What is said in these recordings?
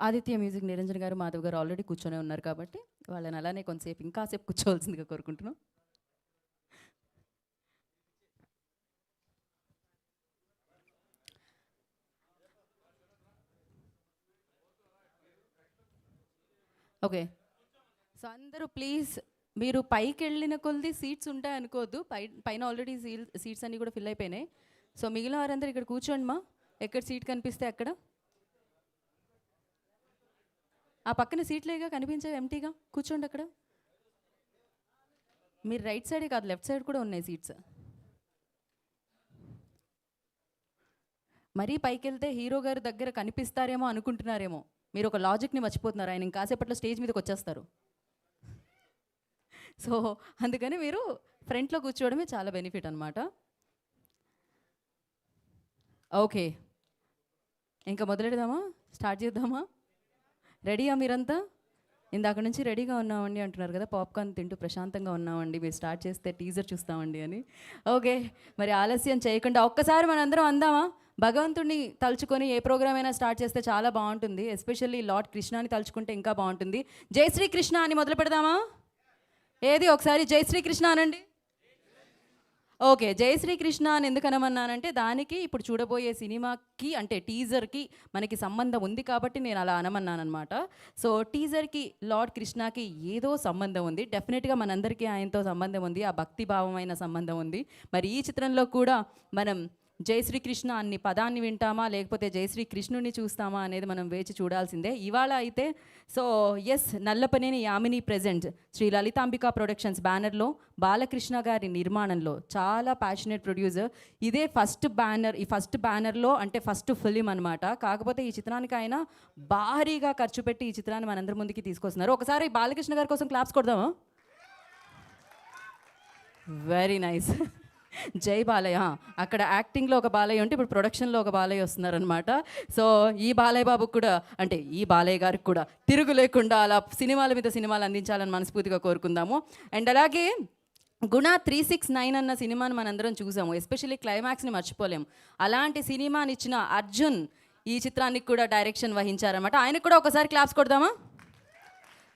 Aditya music Niranjan గారు, మాధవ్ గారు already కూర్చొనే ఉన్నారు కాబట్టి వాళ్ళని అలానే కొంతసేపు ఇంకాసేపు కూర్చోవలసిందిగా కోరుకుంటున్నాం. ఓకే, సో అందరూ ప్లీజ్ మీరు పైకి వెళ్ళిన కొద్ది సీట్స్ ఉంటాయి అనుకోవద్దు. పైన ఆల్రెడీ సీట్స్ అన్నీ కూడా ఫిల్ అయిపోయినాయి. సో మిగిలిన వారందరూ ఇక్కడ కూర్చోండి మా, ఎక్కడ సీట్ కనిపిస్తే అక్కడ. ఆ పక్కన సీట్లేగా కనిపించేవి ఎంటీగా, కూర్చోండి అక్కడ. మీరు రైట్ సైడే కాదు లెఫ్ట్ సైడ్ కూడా ఉన్నాయి సీట్స్. మరీ పైకి వెళ్తే హీరో గారి దగ్గర కనిపిస్తారేమో అనుకుంటున్నారేమో. మీరు ఒక లాజిక్ని మర్చిపోతున్నారు, ఆయన ఇంకాసేపట్లో స్టేజ్ మీదకి వచ్చేస్తారు. సో అందుకని మీరు ఫ్రంట్లో కూర్చోవడమే చాలా బెనిఫిట్ అనమాట. ఓకే, ఇంకా మొదలెడదామా, స్టార్ట్ చేద్దామా? రెడీయా మీరంతా? ఇందాక నుంచి రెడీగా ఉన్నామండి అంటున్నారు కదా, పాప్కార్న్ తింటూ ప్రశాంతంగా ఉన్నామండి, మీరు స్టార్ట్ చేస్తే టీజర్ చూస్తామండి అని. ఓకే, మరి ఆలస్యం చేయకుండా ఒక్కసారి మనందరం అందామా? భగవంతుడిని తలుచుకొని ఏ ప్రోగ్రామ్ అయినా స్టార్ట్ చేస్తే చాలా బాగుంటుంది. ఎస్పెషల్లీ లార్డ్ కృష్ణాని తలుచుకుంటే ఇంకా బాగుంటుంది. జై శ్రీ కృష్ణ అని మొదలు పెడదామా? ఏది ఒకసారి జై శ్రీ కృష్ణ అనండి. ఓకే, జై శ్రీకృష్ణ అని ఎందుకు అనమన్నానంటే దానికి ఇప్పుడు చూడబోయే సినిమాకి అంటే టీజర్కి మనకి సంబంధం ఉంది కాబట్టి నేను అలా అనమన్నానమాట. సో టీజర్కి లార్డ్ కృష్ణకి ఏదో సంబంధం ఉంది, డెఫినెట్గా మనందరికీ ఆయనతో సంబంధం ఉంది, ఆ భక్తిభావమైన సంబంధం ఉంది. మరి ఈ చిత్రంలో కూడా మనం జై శ్రీకృష్ణ అన్ని పదాన్ని వింటామా లేకపోతే జై శ్రీకృష్ణుని చూస్తామా అనేది మనం వేచి చూడాల్సిందే. ఇవాళ అయితే so yes, Nallapaneni Yamini present Sri Lalithambika productions బ్యానర్లో బాలకృష్ణ గారి నిర్మాణంలో చాలా ప్యాషనేట్ ప్రొడ్యూసర్. ఇదే ఫస్ట్ బ్యానర్, ఈ ఫస్ట్ బ్యానర్లో అంటే ఫస్ట్ ఫిలిం అనమాట. కాకపోతే ఈ చిత్రానికి ఆయన భారీగా ఖర్చు పెట్టి ఈ చిత్రాన్ని మనందరి ముందుకి తీసుకొస్తున్నారు. ఒకసారి బాలకృష్ణ గారి కోసం క్లాప్స్ కొడదామా? Very nice. జై బాలయ్య. అక్కడ యాక్టింగ్లో ఒక బాలయ్య ఉంటే ఇప్పుడు ప్రొడక్షన్లో ఒక బాలయ్య వస్తున్నారనమాట. సో ఈ బాలయ్య బాబుకు కూడా అంటే ఈ బాలయ్య గారికి కూడా తిరుగు లేకుండా అలా సినిమాల మీద సినిమాలు అందించాలని మనస్ఫూర్తిగా కోరుకుందాము. అండ్ అలాగే గుణ 369 అన్న సినిమాని మనందరం చూసాము, ఎస్పెషల్లీ క్లైమాక్స్ని మర్చిపోలేము. అలాంటి సినిమాని ఇచ్చిన అర్జున్ ఈ చిత్రానికి కూడా డైరెక్షన్ వహించారనమాట. ఆయనకు కూడా ఒకసారి క్లాప్స్ కొడదామా?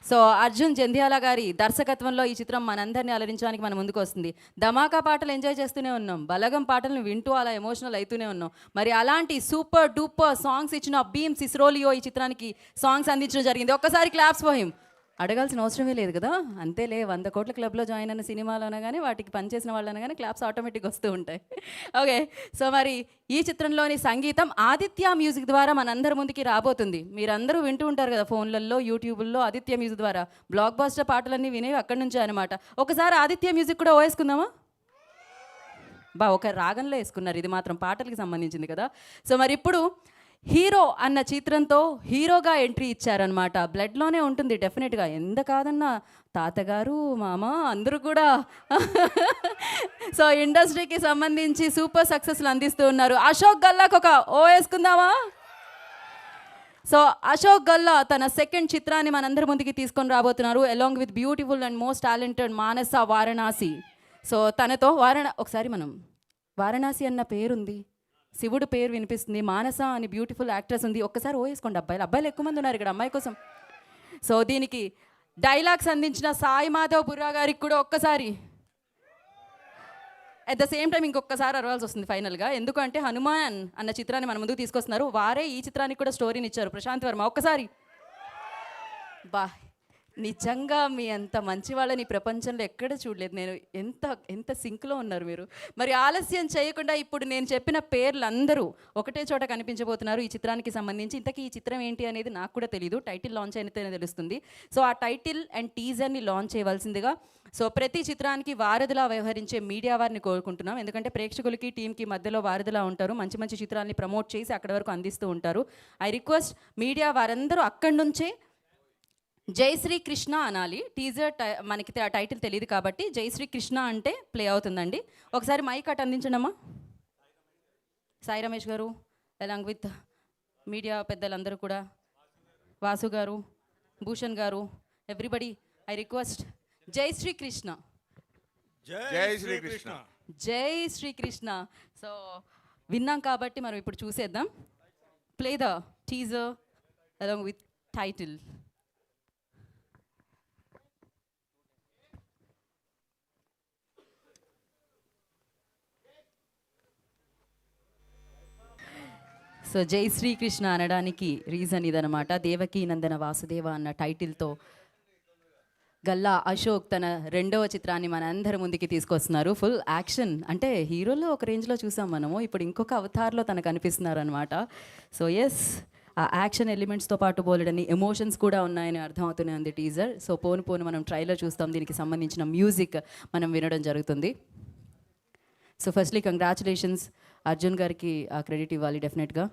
సో అర్జున్ జంధ్యాల గారి దర్శకత్వంలో ఈ చిత్రం మనందరినీ అలరించడానికి మన ముందుకు వస్తుంది. ధమాకా పాటలు ఎంజాయ్ చేస్తూనే ఉన్నాం, బలగం పాటలను వింటూ అలా ఎమోషనల్ అవుతూనే ఉన్నాం. మరి అలాంటి సూపర్ డూపర్ సాంగ్స్ ఇచ్చిన భీమ్ సిస్రోలియో ఈ చిత్రానికి సాంగ్స్ అందించడం జరిగింది. ఒక్కసారి క్లాప్స్ ఫర్ హిమ్. అడగాల్సిన అవసరమే లేదు కదా, అంతేలే 100 కోట్ల క్లబ్లో జాయిన్ అయిన సినిమాలు అనగానే వాటికి పనిచేసిన వాళ్ళు అనగానే క్లాప్స్ ఆటోమేటిక్గా వస్తూ ఉంటాయి. ఓకే, సో మరి ఈ చిత్రంలోని సంగీతం ఆదిత్య మ్యూజిక్ ద్వారా మనందరి ముందుకి రాబోతుంది. మీరందరూ వింటూ ఉంటారు కదా ఫోన్లలో, యూట్యూబ్లో ఆదిత్య మ్యూజిక్ ద్వారా బ్లాక్ బాస్టర్ పాటలన్నీ వినేవి అక్కడి నుంచే అనమాట. ఒకసారి ఆదిత్య మ్యూజిక్ కూడా వేసుకుందామా? ఒక రాగంలో వేసుకున్నారు, ఇది మాత్రం పాటలకి సంబంధించింది కదా. సో మరి ఇప్పుడు హీరో అన్న చిత్రంతో హీరోగా ఎంట్రీ ఇచ్చారనమాట. బ్లడ్లోనే ఉంటుంది డెఫినెట్గా, ఎంత కాదన్నా తాతగారు మామ అందరూ కూడా సో ఇండస్ట్రీకి సంబంధించి సూపర్ సక్సెస్లు అందిస్తూ ఉన్నారు. అశోక్ గల్లాకు ఒక ఓ వేసుకుందామా? సో అశోక్ గల్లా తన సెకండ్ చిత్రాన్ని మనందరి ముందుకి తీసుకొని రాబోతున్నారు along with beautiful and most talented Manasa Varanasi. So తనతో ఒకసారి మనం వారణాసి అన్న పేరుంది, శివుడు పేరు వినిపిస్తుంది, మానస అని బ్యూటిఫుల్ యాక్ట్రెస్ ఉంది. ఒక్కసారి ఓవేసుకోండి. అబ్బాయిలు ఎక్కువ మంది ఉన్నారు ఇక్కడ అమ్మాయి కోసం. సో దీనికి డైలాగ్స్ అందించిన సాయి మాధవ్ బుర్రా గారికి కూడా ఒక్కసారి, అట్ ద సేమ్ టైం ఇంకొకసారి అరవాల్సి వస్తుంది ఫైనల్గా, ఎందుకంటే హనుమాన్ అన్న చిత్రాన్ని మన ముందుకు తీసుకొస్తున్నారు. వారే ఈ చిత్రానికి కూడా స్టోరీని ఇచ్చారు, ప్రశాంత్ వర్మ. ఒక్కసారి నిజంగా మీ అంత మంచి వాళ్ళని ప్రపంచంలో ఎక్కడ చూడలేదు నేను. ఎంత ఎంత సింక్లో ఉన్నారు మీరు. మరి ఆలస్యం చేయకుండా ఇప్పుడు నేను చెప్పిన పేర్లు అందరూ ఒకటే చోట కనిపించబోతున్నారు ఈ చిత్రానికి సంబంధించి. ఇంతకీ ఈ చిత్రం ఏంటి అనేది నాకు కూడా తెలియదు, టైటిల్ లాంచ్ అయితేనే తెలుస్తుంది. సో ఆ టైటిల్ అండ్ టీజర్ని లాంచ్ చేయవలసిందిగా సో ప్రతి చిత్రానికి వారధిలా వ్యవహరించే మీడియా వారిని కోరుకుంటున్నాం. ఎందుకంటే ప్రేక్షకులకి టీంకి మధ్యలో వారధిలా ఉంటారు, మంచి మంచి చిత్రాన్ని ప్రమోట్ చేసి అక్కడి వరకు అందిస్తూ ఉంటారు. ఐ రిక్వెస్ట్ మీడియా వారందరూ అక్కడి నుంచే జై శ్రీ కృష్ణ అనాలి. టీజర్ మనకి టైటిల్ తెలియదు కాబట్టి జై శ్రీ కృష్ణ అంటే ప్లే అవుతుందండి. ఒకసారి మైక్ అటు అందించండి అమ్మా. సాయి రమేష్ గారు అలాంగ్ విత్ మీడియా పెద్దలందరూ కూడా, వాసు గారు, భూషణ్ గారు, ఎవ్రీబడి, ఐ రిక్వెస్ట్ జై శ్రీ కృష్ణ. జై శ్రీకృష్ణ. జై శ్రీకృష్ణ. సో విన్నాం కాబట్టి మనం ఇప్పుడు చూసేద్దాం. Play the teaser along with title. So జై శ్రీకృష్ణ అనడానికి రీజన్ ఇదనమాట. దేవకీ నందన వాసుదేవ అన్న టైటిల్తో గల్లా అశోక్ తన రెండవ చిత్రాన్ని మన అందరి ముందుకి తీసుకొస్తున్నారు. ఫుల్ యాక్షన్, అంటే హీరోలో ఒక రేంజ్లో చూసాం మనము, ఇప్పుడు ఇంకొక అవతార్లో తనకు కనిపిస్తున్నారు అనమాట. సో ఎస్, ఆ యాక్షన్ ఎలిమెంట్స్తో పాటు బోలెడని ఎమోషన్స్ కూడా ఉన్నాయని అర్థమవుతూనే ఉంది టీజర్. సో పోను పోను మనం ట్రైలర్ చూస్తాం, దీనికి సంబంధించిన మ్యూజిక్ మనం వినడం జరుగుతుంది. సో ఫస్ట్లీ కంగ్రాచులేషన్స్, అర్జున్ గారికి ఆ క్రెడిట్ ఇవ్వాలి డెఫినెట్గా.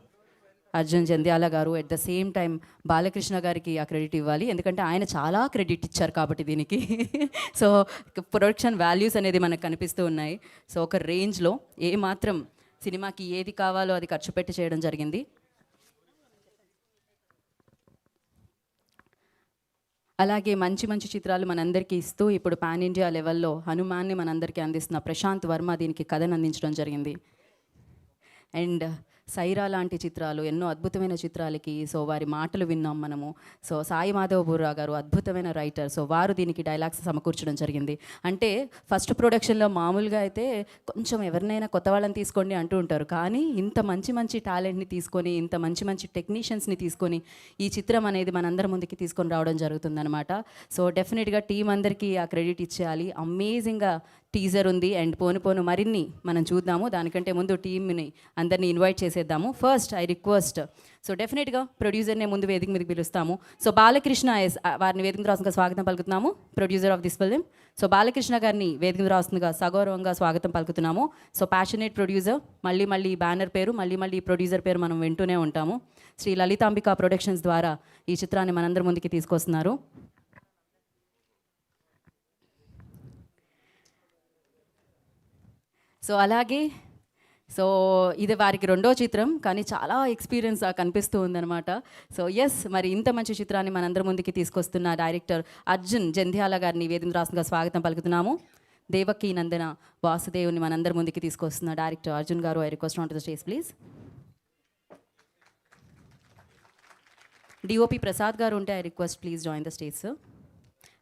అర్జున్ జంధ్యాల గారు, at the same time Balakrishna గారికి ఆ క్రెడిట్ ఇవ్వాలి, ఎందుకంటే ఆయన చాలా క్రెడిట్ ఇచ్చారు కాబట్టి దీనికి. సో ప్రొడక్షన్ వాల్యూస్ అనేది మనకు కనిపిస్తూ ఉన్నాయి. సో ఒక రేంజ్లో ఏ మాత్రం సినిమాకి ఏది కావాలో అది ఖర్చు పెట్టి చేయడం జరిగింది. అలాగే మంచి మంచి చిత్రాలు మనందరికీ ఇస్తూ ఇప్పుడు పాన్ ఇండియా లెవెల్లో హనుమాన్ని మనందరికీ అందిస్తున్న ప్రశాంత్ వర్మ దీనికి కథను అందించడం జరిగింది. అండ్ సైరా లాంటి చిత్రాలు, ఎన్నో అద్భుతమైన చిత్రాలకి సో వారి మాటలు విన్నాం మనము. సో సాయి మాధవ్ బుర్రా గారు అద్భుతమైన రైటర్, సో వారు దీనికి డైలాగ్స్ సమకూర్చడం జరిగింది. అంటే ఫస్ట్ ప్రొడక్షన్లో మామూలుగా అయితే కొంచెం ఎవరినైనా కొత్త వాళ్ళని తీసుకోండి అంటూ ఉంటారు, కానీ ఇంత మంచి మంచి టాలెంట్ని తీసుకొని, ఇంత మంచి మంచి టెక్నీషియన్స్ని తీసుకొని ఈ చిత్రం అనేది మనందరి ముందుకి తీసుకొని రావడం జరుగుతుందన్నమాట. సో డెఫినెట్గా టీం అందరికీ ఆ క్రెడిట్ ఇచ్చేయాలి. అమేజింగ్గా టీజర్ ఉంది అండ్ పోను పోను మరిన్ని మనం చూద్దాము. దానికంటే ముందు టీమ్ని అందరినీ ఇన్వైట్ చేసేద్దాము. ఫస్ట్ ఐ రిక్వెస్ట్, సో డెఫినెట్గా ప్రొడ్యూసర్నే ముందు వేదిక మీదకి పిలుస్తాము. సో బాలకృష్ణ ఎస్ వారిని వేదిక రాస్తుందిగా స్వాగతం పలుకుతున్నాము, producer of this film. So Balakrishna గారిని వేదిక రాస్తుందిగా సగౌరవంగా స్వాగతం పలుకుతున్నాము. సో ప్యాషనేట్ ప్రొడ్యూసర్, మళ్ళీ మళ్ళీ బ్యానర్ పేరు, మళ్ళీ మళ్ళీ ప్రొడ్యూసర్ పేరు మనం వింటూనే ఉంటాము. శ్రీ లలితాంబిక ప్రొడక్షన్స్ ద్వారా ఈ చిత్రాన్ని మనందరి ముందుకి తీసుకొస్తున్నారు. సో అలాగే సో ఇది వారికి రెండో చిత్రం, కానీ చాలా ఎక్స్పీరియన్స్ కనిపిస్తూ ఉందన్నమాట. సో ఎస్, మరి ఇంత మంచి చిత్రాన్ని మనందరి ముందుకి తీసుకొస్తున్న డైరెక్టర్ అర్జున్ జంధ్యాల గారిని వేదిక రాష్ట్రంగా స్వాగతం పలుకుతున్నాము. దేవకీ నందన వాసుదేవుని మనందరి ముందుకి తీసుకొస్తున్న డైరెక్టర్ అర్జున్ గారు, I request on to the stage please. DOP Prasad గారు ఉంటే I request please join the stage sir.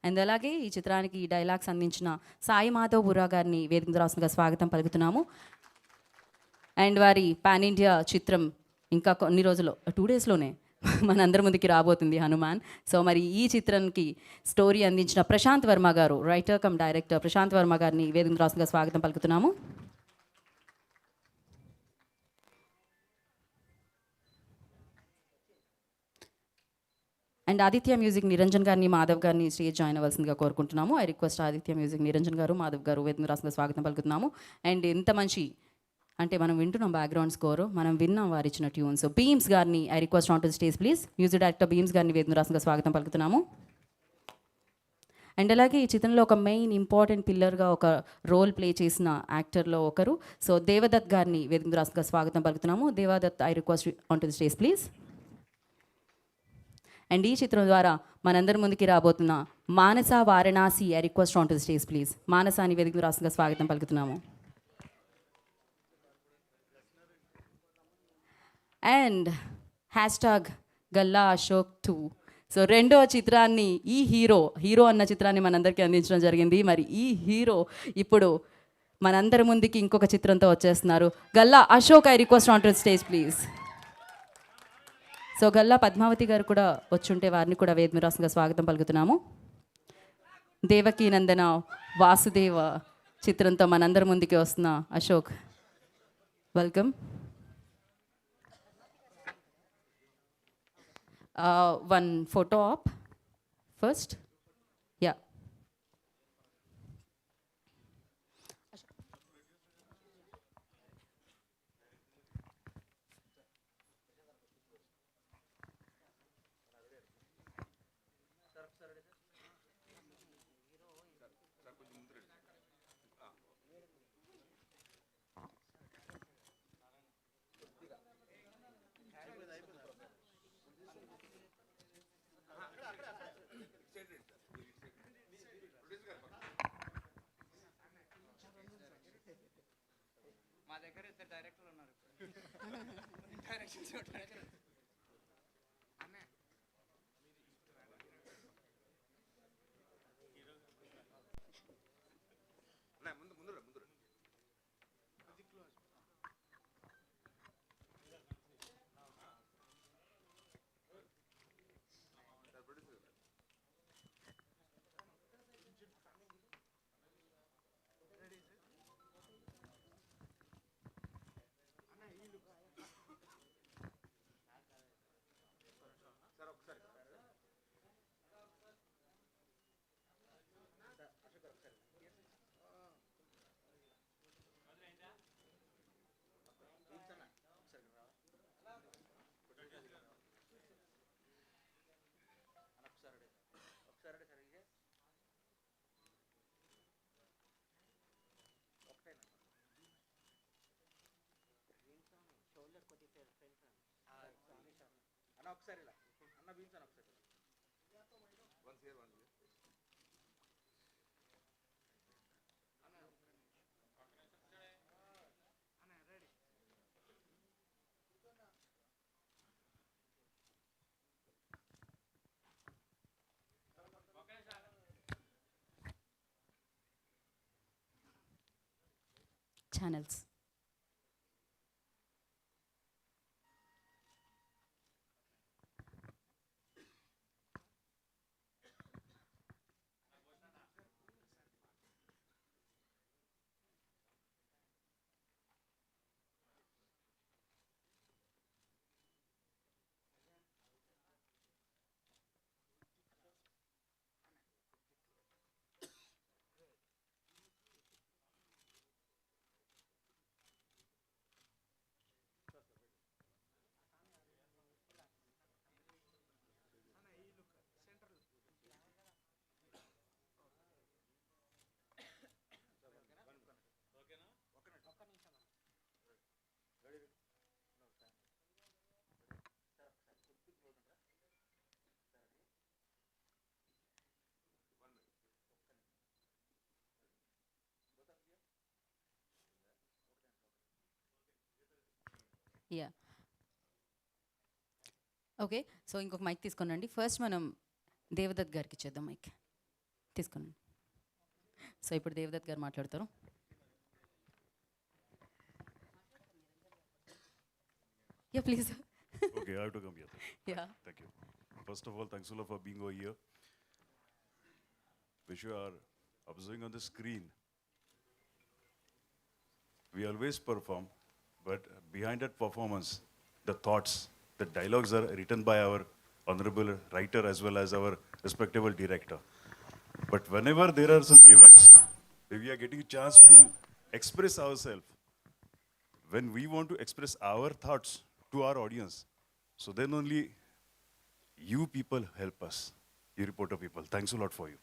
And అలాగే ఈ చిత్రానికి డైలాగ్స్ అందించిన సాయి మాధవ్ బుర్రా గారిని వేదిక రాష్ట్రంగా స్వాగతం పలుకుతున్నాము. అండ్ వారి పాన్ ఇండియా చిత్రం ఇంకా కొన్ని రోజుల్లో, 2 డేస్లోనే మనందరి ముందుకి రాబోతుంది హనుమాన్. సో మరి ఈ చిత్రానికి స్టోరీ అందించిన ప్రశాంత్ వర్మ గారు, writer cum director Prashanth Varma గారిని వేదిక రాష్ట్రంగా స్వాగతం పలుకుతున్నాము. అండ్ ఆదిత్య మ్యూజిక్ నిరంజన్ గారిని, మాధవ్ గారిని స్టేజ్ జాయిన్ అవ్వాల్సిందిగా కోరుకుంటున్నాము. I request Aditya music Niranjan గారు, మాధవ్ గారు వేదిక రాష్ట్రంగా స్వాగతం పలుకుతున్నాము. అండ్ ఎంత మంచి, అంటే మనం వింటున్నాం బ్యాక్గ్రౌండ్ స్కోరు, మనం విన్నాం వారు ఇచ్చిన ట్యూన్స్. బీమ్స్ గారిని I request on to stage please. Music director Bheems గారిని వేదిక రాష్ట్రంగా స్వాగతం పలుకుతున్నాము. అండ్ అలాగే ఈ చిత్రంలో ఒక మెయిన్ ఇంపార్టెంట్ పిల్లర్గా ఒక రోల్ ప్లే చేసిన యాక్టర్లో ఒకరు, సో దేవదత్ గారిని వేదిక రాష్ట్రంగా స్వాగతం పలుకుతున్నాము. Devdutt, I request on to stage please. And ఈ చిత్రం ద్వారా మనందరి ముందుకి రాబోతున్న Manasa Varanasi, I request on to stage please. మానసాని వేదిక రాష్ట్రంగా స్వాగతం పలుకుతున్నాము. And hashtag Galla Ashok 2. So రెండో చిత్రాన్ని ఈ హీరో అన్న చిత్రాన్ని మనందరికీ అందించడం జరిగింది. మరి ఈ హీరో ఇప్పుడు మనందరి ముందుకి ఇంకొక చిత్రంతో వచ్చేస్తున్నారు. Galla Ashok, I request on to stage please. So Galla Padmavathi గారు కూడా వచ్చుంటే వారిని కూడా వేదిక రాష్ట్రంగా స్వాగతం పలుకుతున్నాము. దేవకీ నందన వాసుదేవ చిత్రంతో మనందరి ముందుకి వస్తున్న Ashok, welcome. One photo op first. Yeah. మా దగ్గర 2 డైరెక్టర్లు ఉన్నారు. ఒకసారి ఇలా అన్న బీంచాను ఒకసారి ఛానల్స్. Yeah okay. సో ఇంకొక మైక్ తీసుకోనండి. ఫస్ట్ మనం దేవదత్ గారికి ఇచ్చేద్దాం మైక్. తీసుకోండి. సో ఇప్పుడు దేవదత్ గారు మాట్లాడతారు. Yeah please. Okay, I have to come here. Yeah Thank you. First of all, thanks a lot for being over here. Which you are observing on the screen. We always perform, but behind that performance, the thoughts, the dialogues are written by our honorable writer as well as our respectable director. But whenever there are some events, we are getting a chance to express ourselves. When we want to express our thoughts to our audience, so then only you people help us, you reporter people. Thanks a lot for you.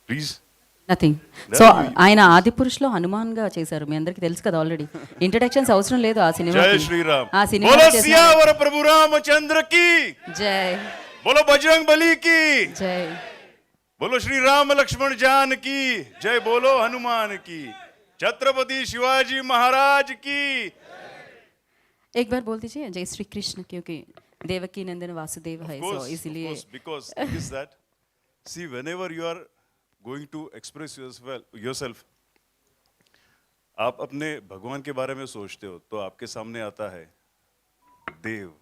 Please. Nothing. So ఆయన ఆదిపురుషులో హనుమాన్గా చేశారు. మీ అందరికీ తెలుసు కదా already. Introductions అవసరం లేదు ఆ cinema. जय श्री राम. ఆ సినిమా बोलो सियावर प्रभु रामचंद्र की. జై बोलो बजरंग बली की. జై. बोलो श्री राम लक्ष्मण जान की. जय बोलो हनुमान की. छत्रपति शिवाजी महाराज की. एक बार बोल दीजिए जय श्री कृष्ण, क्योंकि देवकी नंदन वासुदेव है, सो इसलिए. Because thing is that, see, whenever you are going to express yourself, आप अपने भगवान के बारे में सोचते हो तो आपके सामने आता है देव.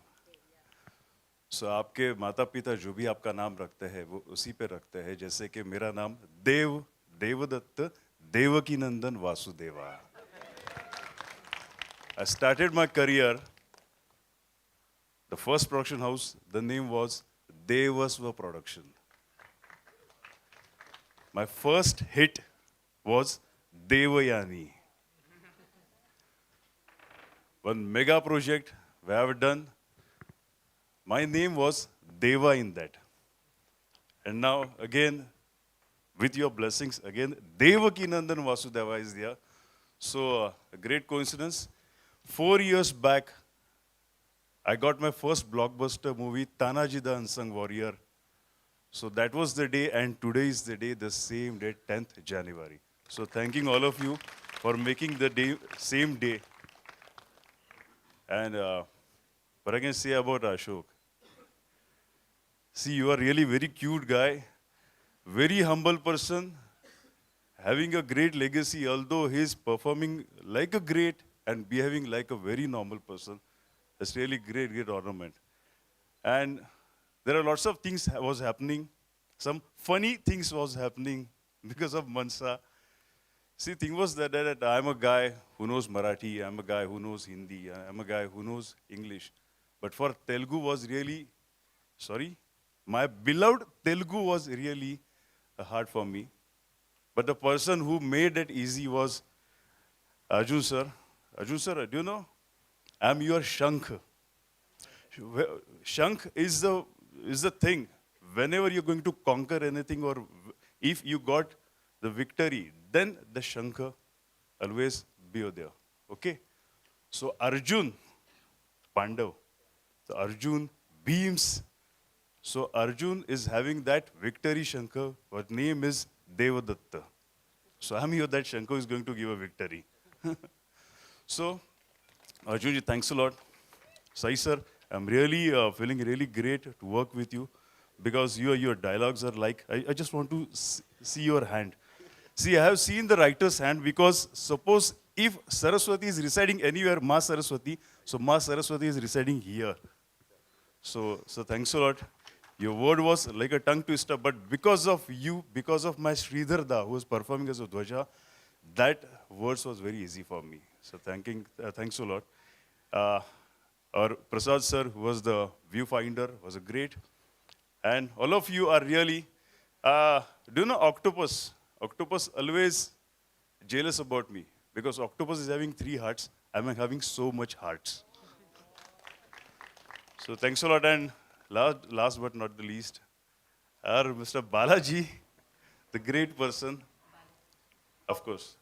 सो आपके माता पिता जो भी आपका नाम रखते हैं वो उसी पे रखते हैं. जैसे कि मेरा नाम देव देवदत्त देवकी नंदन Vasudeva. I started my career, the first production house, the name was Devasva Production. My first hit was Devayani. One mega project we have done. My name was Deva in that. And now again, with your blessings, again, Devaki Nandan Vasudeva is there. So, a great coincidence. 4 years back, I got my first blockbuster movie, Tanaji the Unsung Warrior. So that was the day, and today is the day, the same day, 10th January. So thanking all of you for making the day, same day. And what I can say about Ashok, see, you are really very cute guy, very humble person, having a great legacy, although he is performing like a great and behaving like a very normal person. That's really great, great ornament. And there are lots of things was happening. Some funny things was happening because of Mansa. See, thing was that I'm a guy who knows Marathi, I'm a guy who knows Hindi, I'm a guy who knows English. But for Telugu was really, my beloved Telugu was really hard for me. But the person who made it easy was Arjun sir. Arjun sir, do you know? I'm your Shankh. Shankh is the thing. Whenever you're going to conquer anything, or if you got the victory, then the Shankh always be over there. Okay? So Arjun, Pandav. So Arjun beams. So Arjun is having that victory Shankar. Her name is Devadatta. So I'm here that Shankar is going to give a victory. So Arjun, thanks a lot. Sai sir, I'm really feeling really great to work with you because your dialogues are like, I just want to see your hand. See, I have seen the writer's hand because suppose if Saraswati is residing anywhere, Ma Saraswati, so Ma Saraswati is residing here. So thanks a lot. Your word was like a tongue twister, but because of you, because of my Sridhar Da, who was performing as a Dwaja, that words was very easy for me. So thanks a lot. Our Prasad sir, who was the viewfinder, was a great. And all of you are really, do you know Octopus? Octopus always jealous about me because Octopus is having 3 hearts. I'm having so much hearts. So thanks a lot. And last but not the least, our Mr. Balaji, the great person. Of course.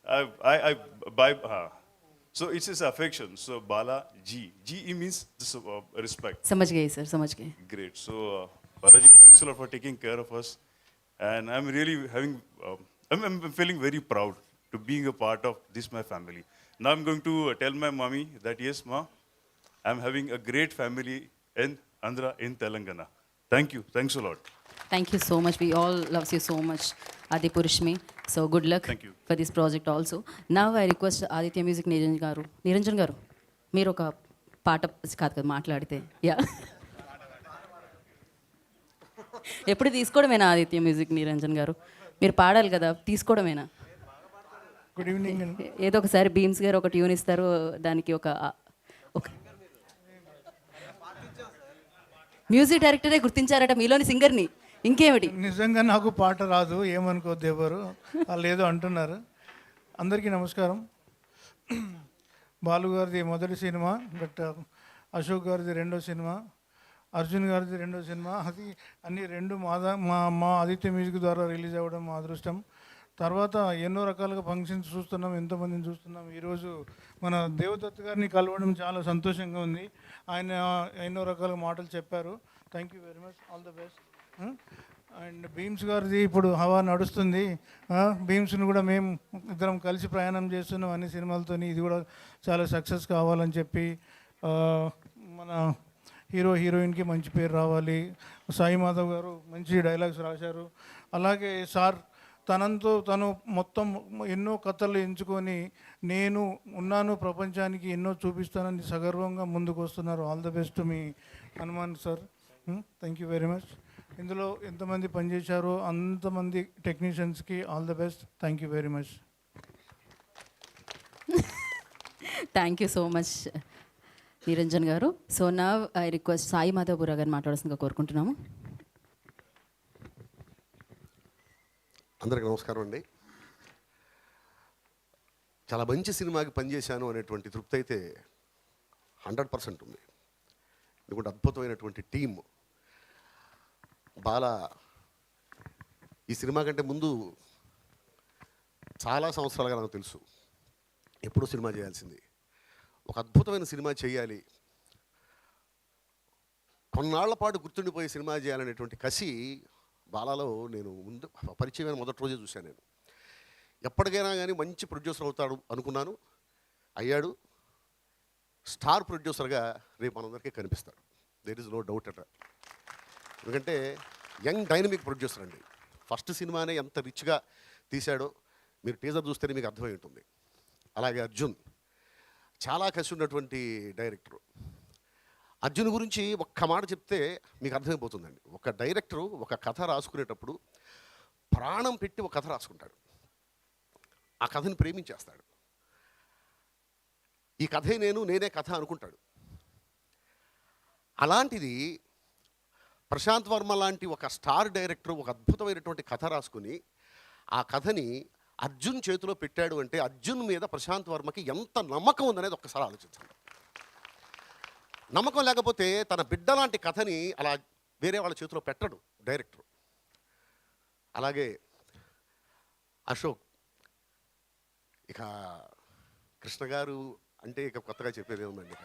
So it's his affection. So Bala G. G means respect. समझ गए sir, समझ गए. Great. So Balaji, thanks a lot for taking care of us. And I'm really I'm feeling very proud to being a part of this my family. Now I'm going to tell my mommy that yes, ma, I'm having a great family in Andhra, in Telangana. Thank you. Thanks a lot. Thank you so much. We all loves you so much, Adi Purushmi. So good luck Thank you. for this project also. Now I request Aditya Music Niranjan garu, మీరు ఒక పాట కాదు కదా మాట్లాడితే yeah ఎప్పుడు తీసుకోవడమేనా Aditya music Niranjan గారు మీరు పాడాలి కదా తీసుకోవడమేనా గుడ్ ఈవినింగ్ అండి. ఏదో ఒకసారి బీమ్స్ గారు ఒక ట్యూన్ ఇస్తారు దానికి ఒక మ్యూజిక్ డైరెక్టరే గుర్తించారట మీలోని సింగర్ని ఇంకేమిటి నిజంగా నాకు పాట రాదు, ఏమనుకోద్దు ఎవరు, వాళ్ళు ఏదో అంటున్నారు. అందరికీ నమస్కారం. బాలు గారిది మొదటి సినిమా, బట్ అశోక్ గారిది రెండో సినిమా, అర్జున్ గారిది రెండో సినిమా, అది అన్ని రెండు మా ఆదిత్య మ్యూజిక్ ద్వారా రిలీజ్ అవ్వడం మా అదృష్టం. తర్వాత ఎన్నో రకాలుగా ఫంక్షన్స్ చూస్తున్నాం, ఎంతోమందిని చూస్తున్నాం. ఈరోజు మన దేవదత్ గారిని కలవడం చాలా సంతోషంగా ఉంది. ఆయన ఎన్నో రకాల మాటలు చెప్పారు. Thank you very much, all the best. And Bheems గారిది ఇప్పుడు హవా నడుస్తుంది. భీమ్స్ని కూడా మేము ఇద్దరం కలిసి ప్రయాణం చేస్తున్నాం అన్ని సినిమాలతోని. ఇది కూడా చాలా సక్సెస్ కావాలని చెప్పి మన హీరోయిన్కి మంచి పేరు రావాలి. సాయి మాధవ్ గారు మంచి డైలాగ్స్ రాశారు. అలాగే సార్ తను మొత్తం ఎన్నో కథలు ఎంచుకొని నేను ఉన్నాను ప్రపంచానికి ఎన్నో చూపిస్తానని సగర్వంగా ముందుకు వస్తున్నారు. ఆల్ ద బెస్ట్ మీ Hanuman sir. Thank you very much. ఇందులో ఎంతమంది పనిచేశారో అంతమంది టెక్నీషియన్స్కి all the best. Thank you very much. Thank you so much Niranjan garu. So నా ఐ రిక్వెస్ట్ సాయి మాధవపుర గారిని మాట్లాడాల్సిందిగా కోరుకుంటున్నాము. అందరికీ నమస్కారం అండి. చాలా మంచి సినిమాకి పనిచేశాను అనేటువంటి తృప్తి అయితే 100% ఉంది. ఎందుకంటే అద్భుతమైనటువంటి టీమ్. బాల ఈ సినిమా కంటే ముందు చాలా సంవత్సరాలుగా నాకు తెలుసు ఎప్పుడూ సినిమా చేయాల్సింది, ఒక అద్భుతమైన సినిమా చేయాలి, కొన్నాళ్ల పాటు గుర్తుండిపోయే సినిమా చేయాలనేటువంటి కసి బాలాలో నేను ముందు పరిచయమైన మొదటి రోజే చూశాను. నేను ఎప్పటికైనా కానీ మంచి ప్రొడ్యూసర్ అవుతాడు అనుకున్నాను, అయ్యాడు. స్టార్ ప్రొడ్యూసర్గా రేపు మనందరికీ కనిపిస్తాడు. There is no doubt at. ఎందుకంటే యంగ్ డైనమిక్ ప్రొడ్యూసర్ అండి. ఫస్ట్ సినిమానే ఎంత రిచ్గా తీశాడో మీరు టీజర్ చూస్తేనే మీకు అర్థమై ఉంటుంది. అలాగే అర్జున్ చాలా కసి ఉన్నటువంటి డైరెక్టరు. అర్జున్ గురించి ఒక్క మాట చెప్తే మీకు అర్థమైపోతుందండి. ఒక డైరెక్టరు ఒక కథ రాసుకునేటప్పుడు ప్రాణం పెట్టి ఒక కథ రాసుకుంటాడు, ఆ కథని ప్రేమించేస్తాడు. ఈ కథే నేనే కథ అనుకుంటాడు. అలాంటిది ప్రశాంత్ వర్మ లాంటి ఒక స్టార్ డైరెక్టర్ ఒక అద్భుతమైనటువంటి కథ రాసుకుని ఆ కథని అర్జున్ చేతిలో పెట్టాడు అంటే అర్జున్ మీద ప్రశాంత్ వర్మకి ఎంత నమ్మకం ఉందనేది ఒక్కసారి ఆలోచించండి. నమ్మకం లేకపోతే తన బిడ్డ లాంటి కథని అలా వేరే వాళ్ళ చేతిలో పెట్టడు డైరెక్టర్. అలాగే అశోక్, ఇక కృష్ణ గారు అంటే ఇక కొత్తగా చెప్పేది ఏముందండి ఇక.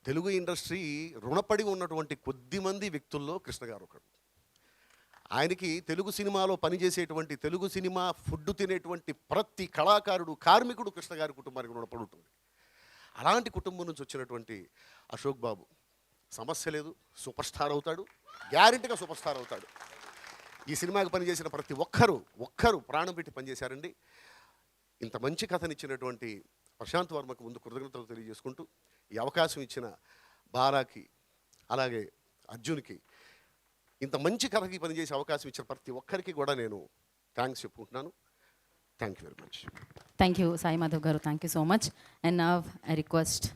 తెలుగు ఇండస్ట్రీ రుణపడి ఉన్నటువంటి కొద్దిమంది వ్యక్తుల్లో కృష్ణ గారు ఒకడు. ఆయనకి తెలుగు సినిమాలో పనిచేసేటువంటి తెలుగు సినిమా ఫుడ్ తినేటువంటి ప్రతి కళాకారుడు కార్మికుడు కృష్ణ గారి కుటుంబానికి రుణపడి ఉంటుంది. అలాంటి కుటుంబం నుంచి వచ్చినటువంటి అశోక్ బాబు సమస్య లేదు, సూపర్ స్టార్ అవుతాడు, గ్యారెంటీగా సూపర్ స్టార్ అవుతాడు. ఈ సినిమాకి పనిచేసిన ప్రతి ఒక్కరూ ప్రాణం పెట్టి పనిచేశారండి. ఇంత మంచి కథనిచ్చినటువంటి ప్రశాంత్ వర్మకు ముందు కృతజ్ఞతలు తెలియజేసుకుంటూ ఈ అవకాశం ఇచ్చిన బారాకి అలాగే అర్జున్కి ఇంత మంచి కథకి పనిచేసే అవకాశం ఇచ్చిన ప్రతి ఒక్కరికి కూడా నేను థ్యాంక్స్ చెప్పుకుంటున్నాను. Thank you very much. Thank you Sai Madhav garu, thank you so much. And నా రిక్వెస్ట్,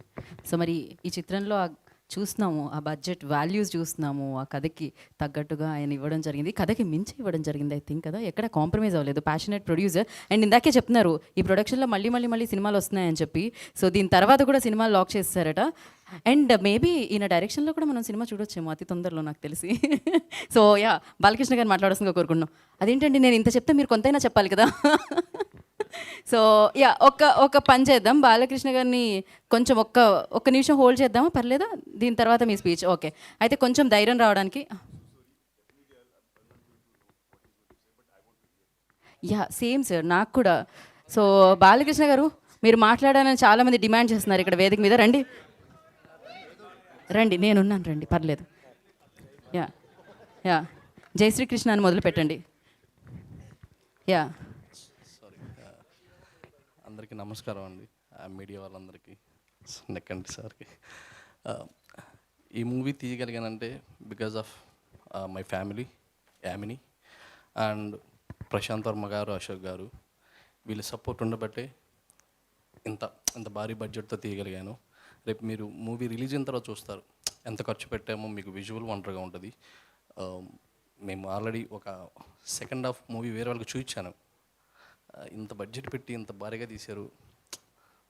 సో మరి ఈ చిత్రంలో చూస్తున్నాము ఆ బడ్జెట్ వాల్యూస్ చూస్తున్నాము, ఆ కథకి తగ్గట్టుగా ఆయన ఇవ్వడం జరిగింది, కథకి మించి ఇవ్వడం జరిగింది. ఐ థింక్ కదా ఎక్కడ కాంప్రమైజ్ అవ్వలేదు. Passionate producer. అండ్ ఇందాకే చెప్తున్నారు ఈ ప్రొడక్షన్లో మళ్ళీ సినిమాలు వస్తున్నాయని చెప్పి. సో దీని తర్వాత కూడా సినిమాలు లాక్ చేస్తారట. అండ్ మేబీ ఈయన డైరెక్షన్లో కూడా మనం సినిమా చూడొచ్చేమో అతి తొందరలో నాకు తెలిసి. సో యా, బాలకృష్ణ గారు మాట్లాడాల్సిందిగా కోరుకుంటున్నాం. అదేంటండి నేను ఇంత చెప్తే మీరు కొంతైనా చెప్పాలి కదా. సో యా, ఒక పని చేద్దాం, బాలకృష్ణ గారిని కొంచెం ఒక్క నిమిషం హోల్డ్ చేద్దామా, పర్లేదా? దీని తర్వాత మీ స్పీచ్. ఓకే, అయితే కొంచెం ధైర్యం రావడానికి. యా సేమ్ సార్, నాకు కూడా. సో బాలకృష్ణ గారు మీరు మాట్లాడాలని చాలామంది డిమాండ్ చేస్తున్నారు ఇక్కడ వేదిక మీద. రండి నేనున్నాను, రండి పర్లేదు. యా జై శ్రీకృష్ణ అని మొదలు పెట్టండి. యా అందరికీ నమస్కారం అండి, మీడియా వాళ్ళందరికీ, నెక్కండి సార్కి. ఈ మూవీ తీయగలిగానంటే because of my family, Yamini and Prashanth Varma garu, Ashok గారు, వీళ్ళ సపోర్ట్ ఉండబట్టే ఇంత భారీ బడ్జెట్తో తీయగలిగాను. రేపు మీరు మూవీ రిలీజ్ అయిన తర్వాత చూస్తారు ఎంత ఖర్చు పెట్టామో, మీకు విజువల్ వండర్గా ఉంటుంది. మేము ఆల్రెడీ ఒక సెకండ్ హాఫ్ మూవీ వేరే వాళ్ళకి చూపించాను. ఇంత బడ్జెట్ పెట్టి ఇంత భారీగా తీశారు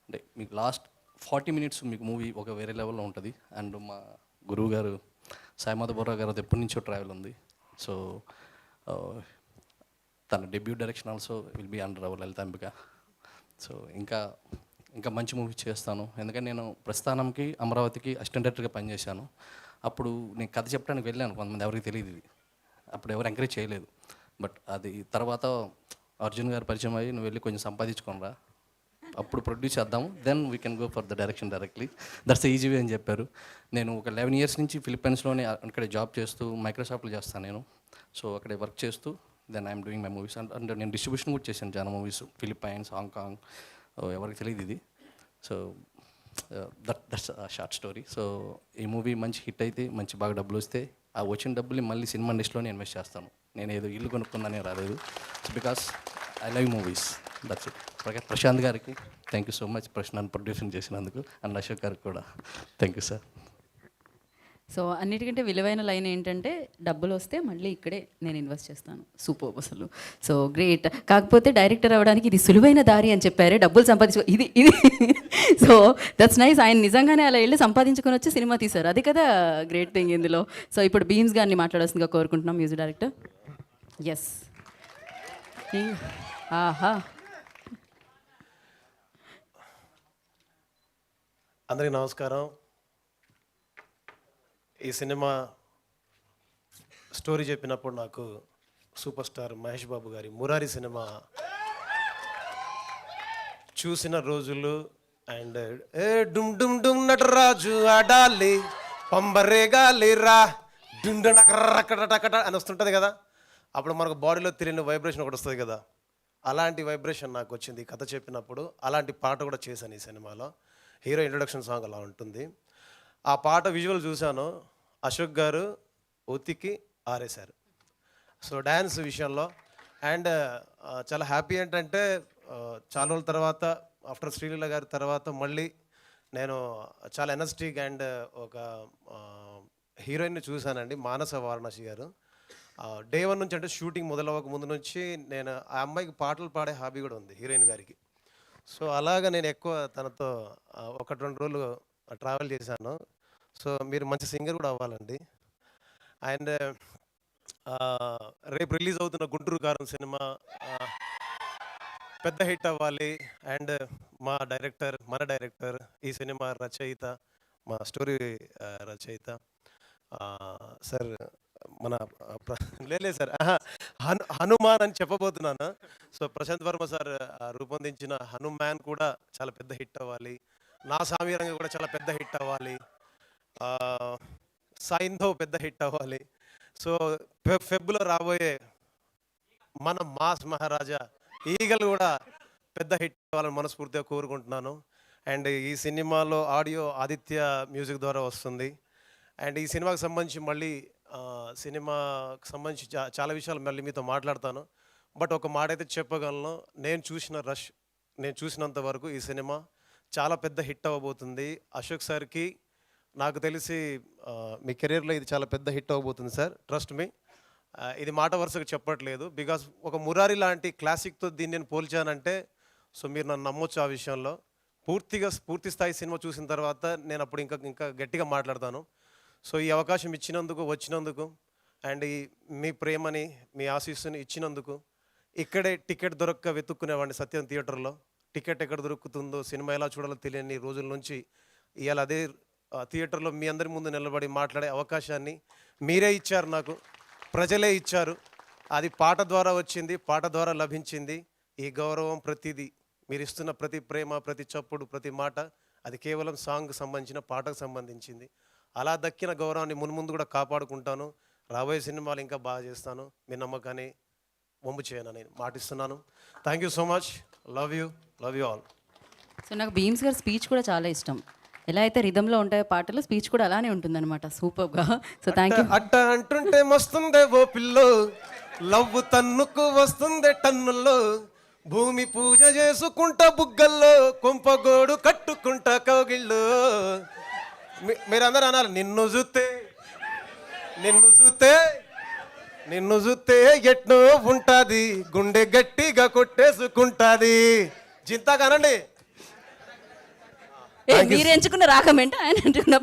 అంటే మీకు లాస్ట్ 40 minutes మీకు మూవీ ఒక వేరే లెవెల్లో ఉంటుంది. అండ్ మా గురువు గారు సాయి మాధవ్ బొర్రా గారు ఎప్పటి నుంచో ట్రావెల్ ఉంది. సో తన debut direction also will be under our Lalithambika. So ఇంకా మంచి మూవీ చేస్తాను. ఎందుకంటే నేను ప్రస్థానంకి అమరావతికి అసిస్టెంట్ డైరెక్టర్గా పనిచేశాను. అప్పుడు నేను కథ చెప్పడానికి వెళ్ళాను, కొంతమంది ఎవరికి తెలియదు ఇది, అప్పుడు ఎవరు ఎంకరేజ్ చేయలేదు. బట్ అది తర్వాత అర్జున్ గారు పరిచయం అయ్యి నువ్వు వెళ్ళి కొంచెం సంపాదించుకోనరా, అప్పుడు ప్రొడ్యూస్ చేద్దాము, then we can go for the direction directly, that's easy way అని చెప్పారు. నేను ఒక 11 years నుంచి ఫిలిప్పైన్స్లోనే అక్కడ జాబ్ చేస్తూ మైక్రోసాఫ్ట్లో చేస్తాను నేను. సో అక్కడ వర్క్ చేస్తూ then I'm doing my movies. అంటే నేను డిస్ట్రిబ్యూషన్ కూడా చేశాను చాలా మూవీస్, ఫిలిప్పైన్స్, హాంకాంగ్, ఎవరికి తెలియదు ఇది. So that's short story. So ఈ మూవీ మంచి హిట్ అయితే, మంచి బాగా డబ్బులు వస్తే ఆ వచ్చిన డబ్బుల్ని మళ్ళీ సినిమా ఇండస్ట్రీలోనే ఇన్వెస్ట్ చేస్తాను. నేను ఏదో ఇల్లు కొనుక్కుందానే రాలేదు, because I love movies, that's it. Prashanth గారికి థ్యాంక్ యూ సో మచ్, నన్ను ప్రొడ్యూసింగ్ చేసినందుకు. అండ్ అశోక్ గారికి కూడా థ్యాంక్ యూ సార్. సో అన్నిటికంటే విలువైన లైన్ ఏంటంటే డబ్బులు వస్తే మళ్ళీ ఇక్కడే నేను ఇన్వెస్ట్ చేస్తాను. సూపర్ అసలు. So great. కాకపోతే డైరెక్టర్ అవ్వడానికి ఇది సులువైన దారి అని చెప్పారే, డబ్బులు సంపాదించు ఇది సో దట్స్ నైస్. ఆయన నిజంగానే అలా వెళ్ళి సంపాదించుకొని వచ్చి సినిమా తీశారు, అది కదా గ్రేట్ థింగ్ ఇందులో. సో ఇప్పుడు బీమ్స్ గారిని మాట్లాడాల్సిందిగా కోరుకుంటున్నాం, మ్యూజిక్ డైరెక్టర్. ఎస్. ఆహా, అందరికీ నమస్కారం. ఈ సినిమా స్టోరీ చెప్పినప్పుడు నాకు సూపర్ స్టార్ మహేష్ బాబు గారి మురారి సినిమా చూసిన రోజులు అండ్ డుమ్ డుమ్ డుమ్ నటరాజు ఆడాలి పంబరేగాలి రా డుమ్ డకట అని వస్తుంటుంది కదా, అప్పుడు మనకు బాడీలో తెలియని వైబ్రేషన్ ఒకటి వస్తుంది కదా, అలాంటి వైబ్రేషన్ నాకు వచ్చింది కథ చెప్పినప్పుడు. అలాంటి పాట కూడా చేశాను ఈ సినిమాలో. హీరో ఇంట్రొడక్షన్ సాంగ్ అలా ఉంటుంది. ఆ పాట విజువల్ చూశాను, అశోక్ గారు ఉతికి ఆరేశారు. సో డ్యాన్స్ విషయంలో అండ్ చాలా హ్యాపీ ఏంటంటే చాలా రోజుల తర్వాత ఆఫ్టర్ శ్రీలీల గారి తర్వాత మళ్ళీ నేను చాలా ఎనర్జెటిక్ అండ్ ఒక హీరోయిన్ని చూశానండి, మానస వారణాసి గారు. డే 1 నుంచి అంటే షూటింగ్ మొదలవ్వక ముందు నుంచి నేను ఆ అమ్మాయికి పాటలు పాడే హాబీ కూడా ఉంది హీరోయిన్ గారికి. సో అలాగా నేను ఎక్కువ తనతో 1-2 రోజులు ట్రావెల్ చేశాను. సో మీరు మంచి సింగర్ కూడా అవ్వాలండి. అండ్ రేపు రిలీజ్ అవుతున్న గుంటూరు కారం సినిమా పెద్ద హిట్ అవ్వాలి. అండ్ మన డైరెక్టర్, ఈ సినిమా రచయిత, మా స్టోరీ రచయిత సార్, మన లేదు సార్, హనుమాన్ అని చెప్పబోతున్నాను. సో ప్రశాంత్ వర్మ సార్ రూపొందించిన హనుమాన్ కూడా చాలా పెద్ద హిట్ అవ్వాలి. నా సామీరంగా కూడా చాలా పెద్ద హిట్ అవ్వాలి. సైంధవ్ పెద్ద హిట్ అవ్వాలి. సో ఫెబ్లో రాబోయే మన మాస్ మహారాజా ఈగల్ కూడా పెద్ద హిట్ అవ్వాలని మనస్ఫూర్తిగా కోరుకుంటున్నాను. అండ్ ఈ సినిమాలో ఆడియో ఆదిత్య మ్యూజిక్ ద్వారా వస్తుంది. అండ్ ఈ సినిమాకి సంబంధించి మళ్ళీ సినిమాకి సంబంధించి చాలా విషయాలు మళ్ళీ మీతో మాట్లాడతాను. బట్ ఒక మాట అయితే చెప్పగలను, నేను చూసినంత వరకు ఈ సినిమా చాలా పెద్ద హిట్ అవ్వబోతుంది. అశోక్ సార్కి నాకు తెలిసి మీ కెరీర్లో ఇది చాలా పెద్ద హిట్ అవ్వబోతుంది సార్, ట్రస్ట్ మీ. ఇది మాట వరుసగా చెప్పట్లేదు, బికాస్ ఒక మురారి లాంటి క్లాసిక్తో దీన్ని నేను పోల్చానంటే సో మీరు నన్ను నమ్మొచ్చు ఆ విషయంలో. పూర్తి స్థాయి సినిమా చూసిన తర్వాత నేను అప్పుడు ఇంకా గట్టిగా మాట్లాడతాను. సో ఈ అవకాశం వచ్చినందుకు అండ్ మీ ప్రేమని, మీ ఆశీస్సుని ఇచ్చినందుకు, ఇక్కడే టికెట్ దొరక్క వెతుక్కునేవాడిని సత్యం థియేటర్లో. టికెట్ ఎక్కడ దొరుకుతుందో, సినిమా ఎలా చూడాలో తెలియని రోజుల నుంచి ఇవాళ అదే థియేటర్లో మీ అందరి ముందు నిలబడి మాట్లాడే అవకాశాన్ని మీరే ఇచ్చారు నాకు, ప్రజలే ఇచ్చారు. అది పాట ద్వారా వచ్చింది, పాట ద్వారా లభించింది. ఈ గౌరవం ప్రతిదీ మీరు ఇస్తున్న ప్రతి ప్రేమ, ప్రతి చప్పుడు, ప్రతి మాట అది కేవలం సాంగ్కి సంబంధించిన, పాటకు సంబంధించింది. అలా దక్కిన గౌరవాన్ని మున్ముందు కూడా కాపాడుకుంటాను. రాబోయే సినిమాలు ఇంకా బాగా చేస్తాను. మీ నమ్మకాన్ని వమ్ము చేయను నేను మాటిస్తున్నాను. Thank you so much. Love you all. So నాకు భీమ్స్ గారి స్పీచ్ కూడా చాలా ఇష్టం. ఎలా అయితే రిధంలో ఉంటాయో పాటలు, స్పీచ్ కూడా అలానే ఉంటుందన్నమాట, సూపర్గా. So thank you. అట్ట అంటుంటే మస్తుందే ఓ పిల్లో, లవ్ తన్నుకు వస్తుందే టన్నుల్లో, భూమి పూజ చేసుకుంటా బుగ్గల్లో, కొంపగోడు కట్టుకుంటా కౌగిళ్ళు. మీరందరూ అనాలి, నిన్ను చూస్తే ఎట్నో ఉంటుంది, గుండె గట్టిగా కొట్టేసుకుంటుంది. చింతా కానండి. మీరు ఎంచుకున్న రాగం ఏంటి, ఆయన ఎంచుకున్న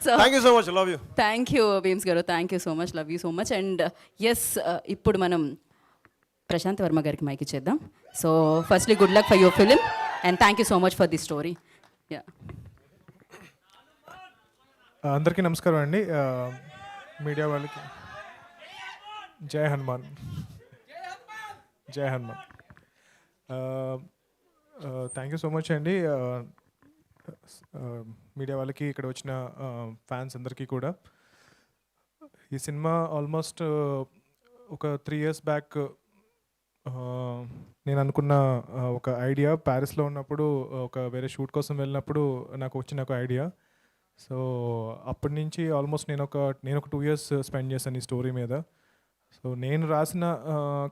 so thank you so much. Love you. Thank you Bheems garu, thank you so much, love you so much. And yes, ఇప్పుడు మనం ప్రశాంత్ వర్మ గారికి మైక్ ఇచ్చేద్దాం. So firstly good luck for your film and thank you so much for the story. Ya, అందరికీ నమస్కారం అండి. Media వాళ్ళకి Jai Hanuman. Thank you so much అండి. Media వాళ్ళకి, ఇక్కడ వచ్చిన ఫ్యాన్స్ అందరికీ కూడా. ఈ సినిమా ఆల్మోస్ట్ ఒక 3 years బ్యాక్ నేను అనుకున్న ఒక ఐడియా. ప్యారిస్లో ఉన్నప్పుడు ఒక వేరే షూట్ కోసం వెళ్ళినప్పుడు నాకు వచ్చిన ఒక ఐడియా. సో అప్పటి నుంచి ఆల్మోస్ట్ నేను ఒక 2 years స్పెండ్ చేశాను ఈ స్టోరీ మీద. సో నేను రాసిన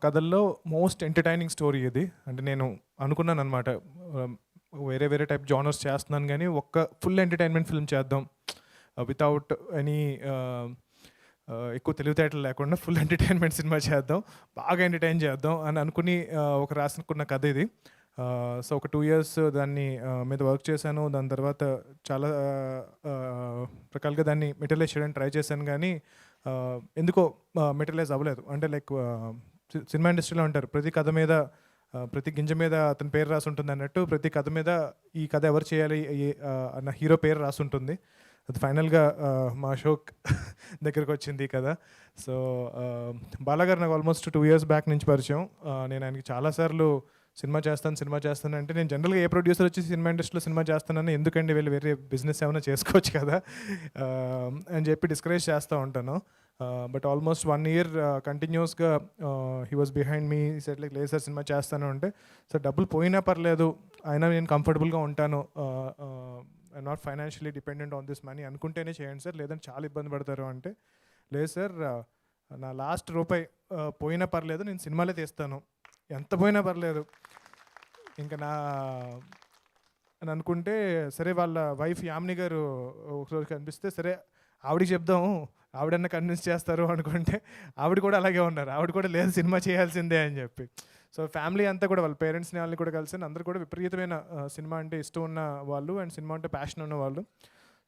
కథల్లో మోస్ట్ ఎంటర్టైనింగ్ స్టోరీ ఇది. అంటే నేను అనుకున్నాను అనమాట, వేరే టైప్ జానర్స్ చేస్తున్నాను కానీ ఒక్క ఫుల్ ఎంటర్టైన్మెంట్ ఫిల్మ్ చేద్దాం, వితౌట్ ఎనీ ఎక్కువ తెలివితేటలు లేకుండా ఫుల్ ఎంటర్టైన్మెంట్ సినిమా చేద్దాం, బాగా ఎంటర్టైన్ చేద్దాం అని అనుకుని ఒక రాసుకున్న కథ ఇది. సో ఒక 2 years దాన్ని మీద వర్క్ చేశాను. దాని తర్వాత చాలా రకాలుగా దాన్ని మెటీరియలైజ్ చేయడానికి ట్రై చేశాను కానీ ఎందుకో మెటీరియలైజ్ అవ్వలేదు. అంటే లైక్ సినిమా ఇండస్ట్రీలో ఉంటారు, ప్రతి కథ మీద, ప్రతి గింజ మీద అతని పేరు రాసి ఉంటుంది అన్నట్టు, ప్రతి కథ మీద ఈ కథ ఎవరు చేయాలి అన్న హీరో పేరు రాసి ఉంటుంది. అది ఫైనల్గా మా అశోక్ దగ్గరకు వచ్చింది ఈ కథ. సో బాలాగారు నాకు ఆల్మోస్ట్ 2 years బ్యాక్ నుంచి పరిచయం. నేను ఆయనకి చాలాసార్లు సినిమా చేస్తాను అంటే, నేను జనరల్గా ఏ ప్రొడ్యూసర్ వచ్చి సినిమా ఇండస్ట్రీలో సినిమా చేస్తానని, ఎందుకండి వెళ్ళి వేరే బిజినెస్ ఏమైనా చేసుకోవచ్చు కదా అని చెప్పి డిస్కరేజ్ చేస్తూ ఉంటాను. బట్ ఆల్మోస్ట్ 1 year కంటిన్యూస్గా he was behind me. Set like లేదు సార్ సినిమా చేస్తాను అంటే, సార్ డబ్బులు పోయినా పర్లేదు, అయినా నేను కంఫర్టబుల్గా ఉంటాను, I'm not financially dependent on this money, అనుకుంటేనే చేయండి సార్, లేదంటే చాలా ఇబ్బంది పడతారు అంటే, లేదు సార్ నా లాస్ట్ రూపాయి పోయినా పర్లేదు, నేను సినిమాలే తీస్తాను, ఎంత పోయినా పర్లేదు ఇంకా అని అనుకుంటే, సరే వాళ్ళ వైఫ్ యామిని గారు ఒకరోజు కనిపిస్తే, సరే ఆవిడకి చెప్దాం, ఆవిడన్నా కన్విన్స్ చేస్తారు అనుకుంటే, ఆవిడ కూడా అలాగే ఉన్నారు. ఆవిడ కూడా లేదు సినిమా చేయాల్సిందే అని చెప్పి. సో ఫ్యామిలీ అంతా కూడా, వాళ్ళ పేరెంట్స్ని వాళ్ళని కూడా కలిసి, అందరూ కూడా విపరీతమైన సినిమా అంటే ఇష్టం ఉన్న వాళ్ళు అండ్ సినిమా అంటే ప్యాషన్ ఉన్న వాళ్ళు.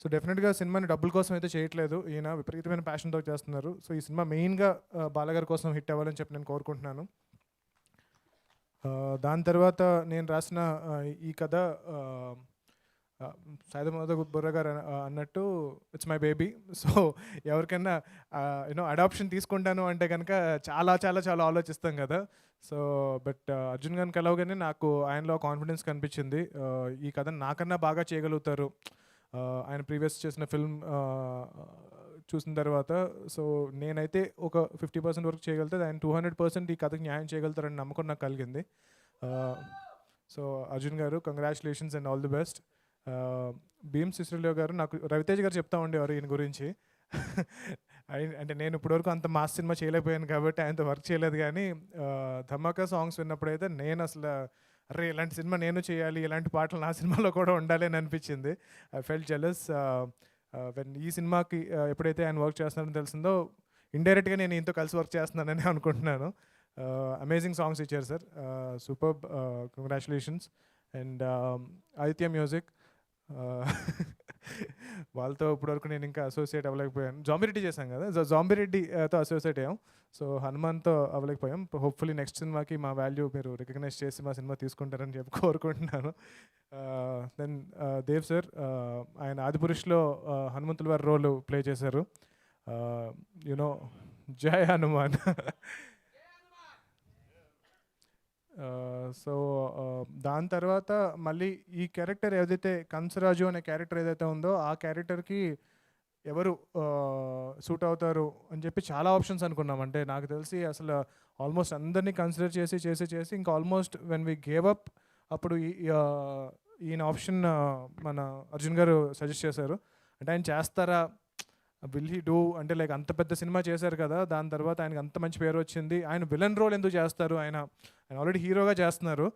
సో డెఫినెట్గా సినిమాని డబ్బుల కోసం అయితే చేయట్లేదు ఈయన, విపరీతమైన ప్యాషన్తో చేస్తున్నారు. సో ఈ సినిమా మెయిన్గా బాలగారి కోసం హిట్ అవ్వాలని చెప్పి నేను కోరుకుంటున్నాను. దాని తర్వాత నేను రాసిన ఈ కథ సాయిధమోద బుర్ర గారు అన్నట్టు ఇట్స్ మై బేబీ. సో ఎవరికైనా యూనో అడాప్షన్ తీసుకుంటాను అంటే కనుక చాలా చాలా చాలా ఆలోచిస్తాం కదా. సో బట్ అర్జున్ గారిని కలవగానే నాకు ఆయనలో కాన్ఫిడెన్స్ కనిపించింది. ఈ కథ నాకన్నా బాగా చేయగలుగుతారు ఆయన ప్రీవియస్ చేసిన ఫిల్మ్ చూసిన తర్వాత. సో నేనైతే ఒక 50% వరకు చేయగలుగుతాను, ఆయన 200% ఈ కథకు న్యాయం చేయగలుగుతారని నమ్మకం నాకు కలిగింది. So Arjun garu congratulations and all the best. Bheem Ceciroleo garu, నాకు రవితేజ్ గారు చెప్తా ఉండేవారు ఈయన గురించి. అంటే నేను ఇప్పటివరకు అంత మాస్ సినిమా చేయలేకపోయాను కాబట్టి ఆయనతో వర్క్ చేయలేదు, కానీ ధమాకా సాంగ్స్ విన్నప్పుడైతే నేను అసలు అరే ఇలాంటి సినిమా నేను చేయాలి, ఇలాంటి పాటలు నా సినిమాలో కూడా ఉండాలి అని అనిపించింది. ఐ ఫెల్ట్ జెలస్ వెన్ ఈ సినిమాకి ఎప్పుడైతే ఆయన వర్క్ చేస్తున్నారని తెలిసిందో ఇండైరెక్ట్గా నేను ఈయనతో కలిసి వర్క్ చేస్తున్నానని అనుకుంటున్నాను. అమేజింగ్ సాంగ్స్ ఇచ్చారు sir, super, congratulations. And Aditya music, వాళ్ళతో ఇప్పటివరకు నేను ఇంకా అసోసియేట్ అవ్వలేకపోయాను. జాంబిరెడ్డి చేశాం కదా, జాంబిరెడ్డితో అసోసియేట్ అయ్యాం. సో హనుమాన్తో అవ్వలేకపోయాం. హోప్ఫుల్లీ నెక్స్ట్ సినిమాకి మా వాల్యూ మీరు రికగ్నైజ్ చేసి మా సినిమా తీసుకుంటారని చెప్పి కోరుకుంటున్నాను. దెన్ దేవ్ సార్, ఆయన ఆదిపురుష్లో హనుమంతుల వారి రోల్ ప్లే చేశారు. యునో జై హనుమాన్. సో దాని తర్వాత మళ్ళీ ఈ క్యారెక్టర్ ఏదైతే కంసరాజు అనే క్యారెక్టర్ ఏదైతే ఉందో ఆ క్యారెక్టర్కి ఎవరు సూట్ అవుతారు అని చెప్పి చాలా ఆప్షన్స్ అనుకున్నాం. అంటే నాకు తెలిసి అసలు ఆల్మోస్ట్ అందరినీ కన్సిడర్ చేసి ఇంకా almost when we gave up అప్పుడు ఈయన ఆప్షన్ మన అర్జున్ గారు సజెస్ట్ చేశారు. అంటే ఆయన చేస్తారా, విల్ హీ డూ, అంటే లైక్ అంత పెద్ద సినిమా చేశారు కదా, దాని తర్వాత ఆయనకి అంత మంచి పేరు వచ్చింది, ఆయన విలన్ రోల్ ఎందుకు చేస్తారు, ఆయన ఆల్రెడీ హీరోగా చేస్తున్నారు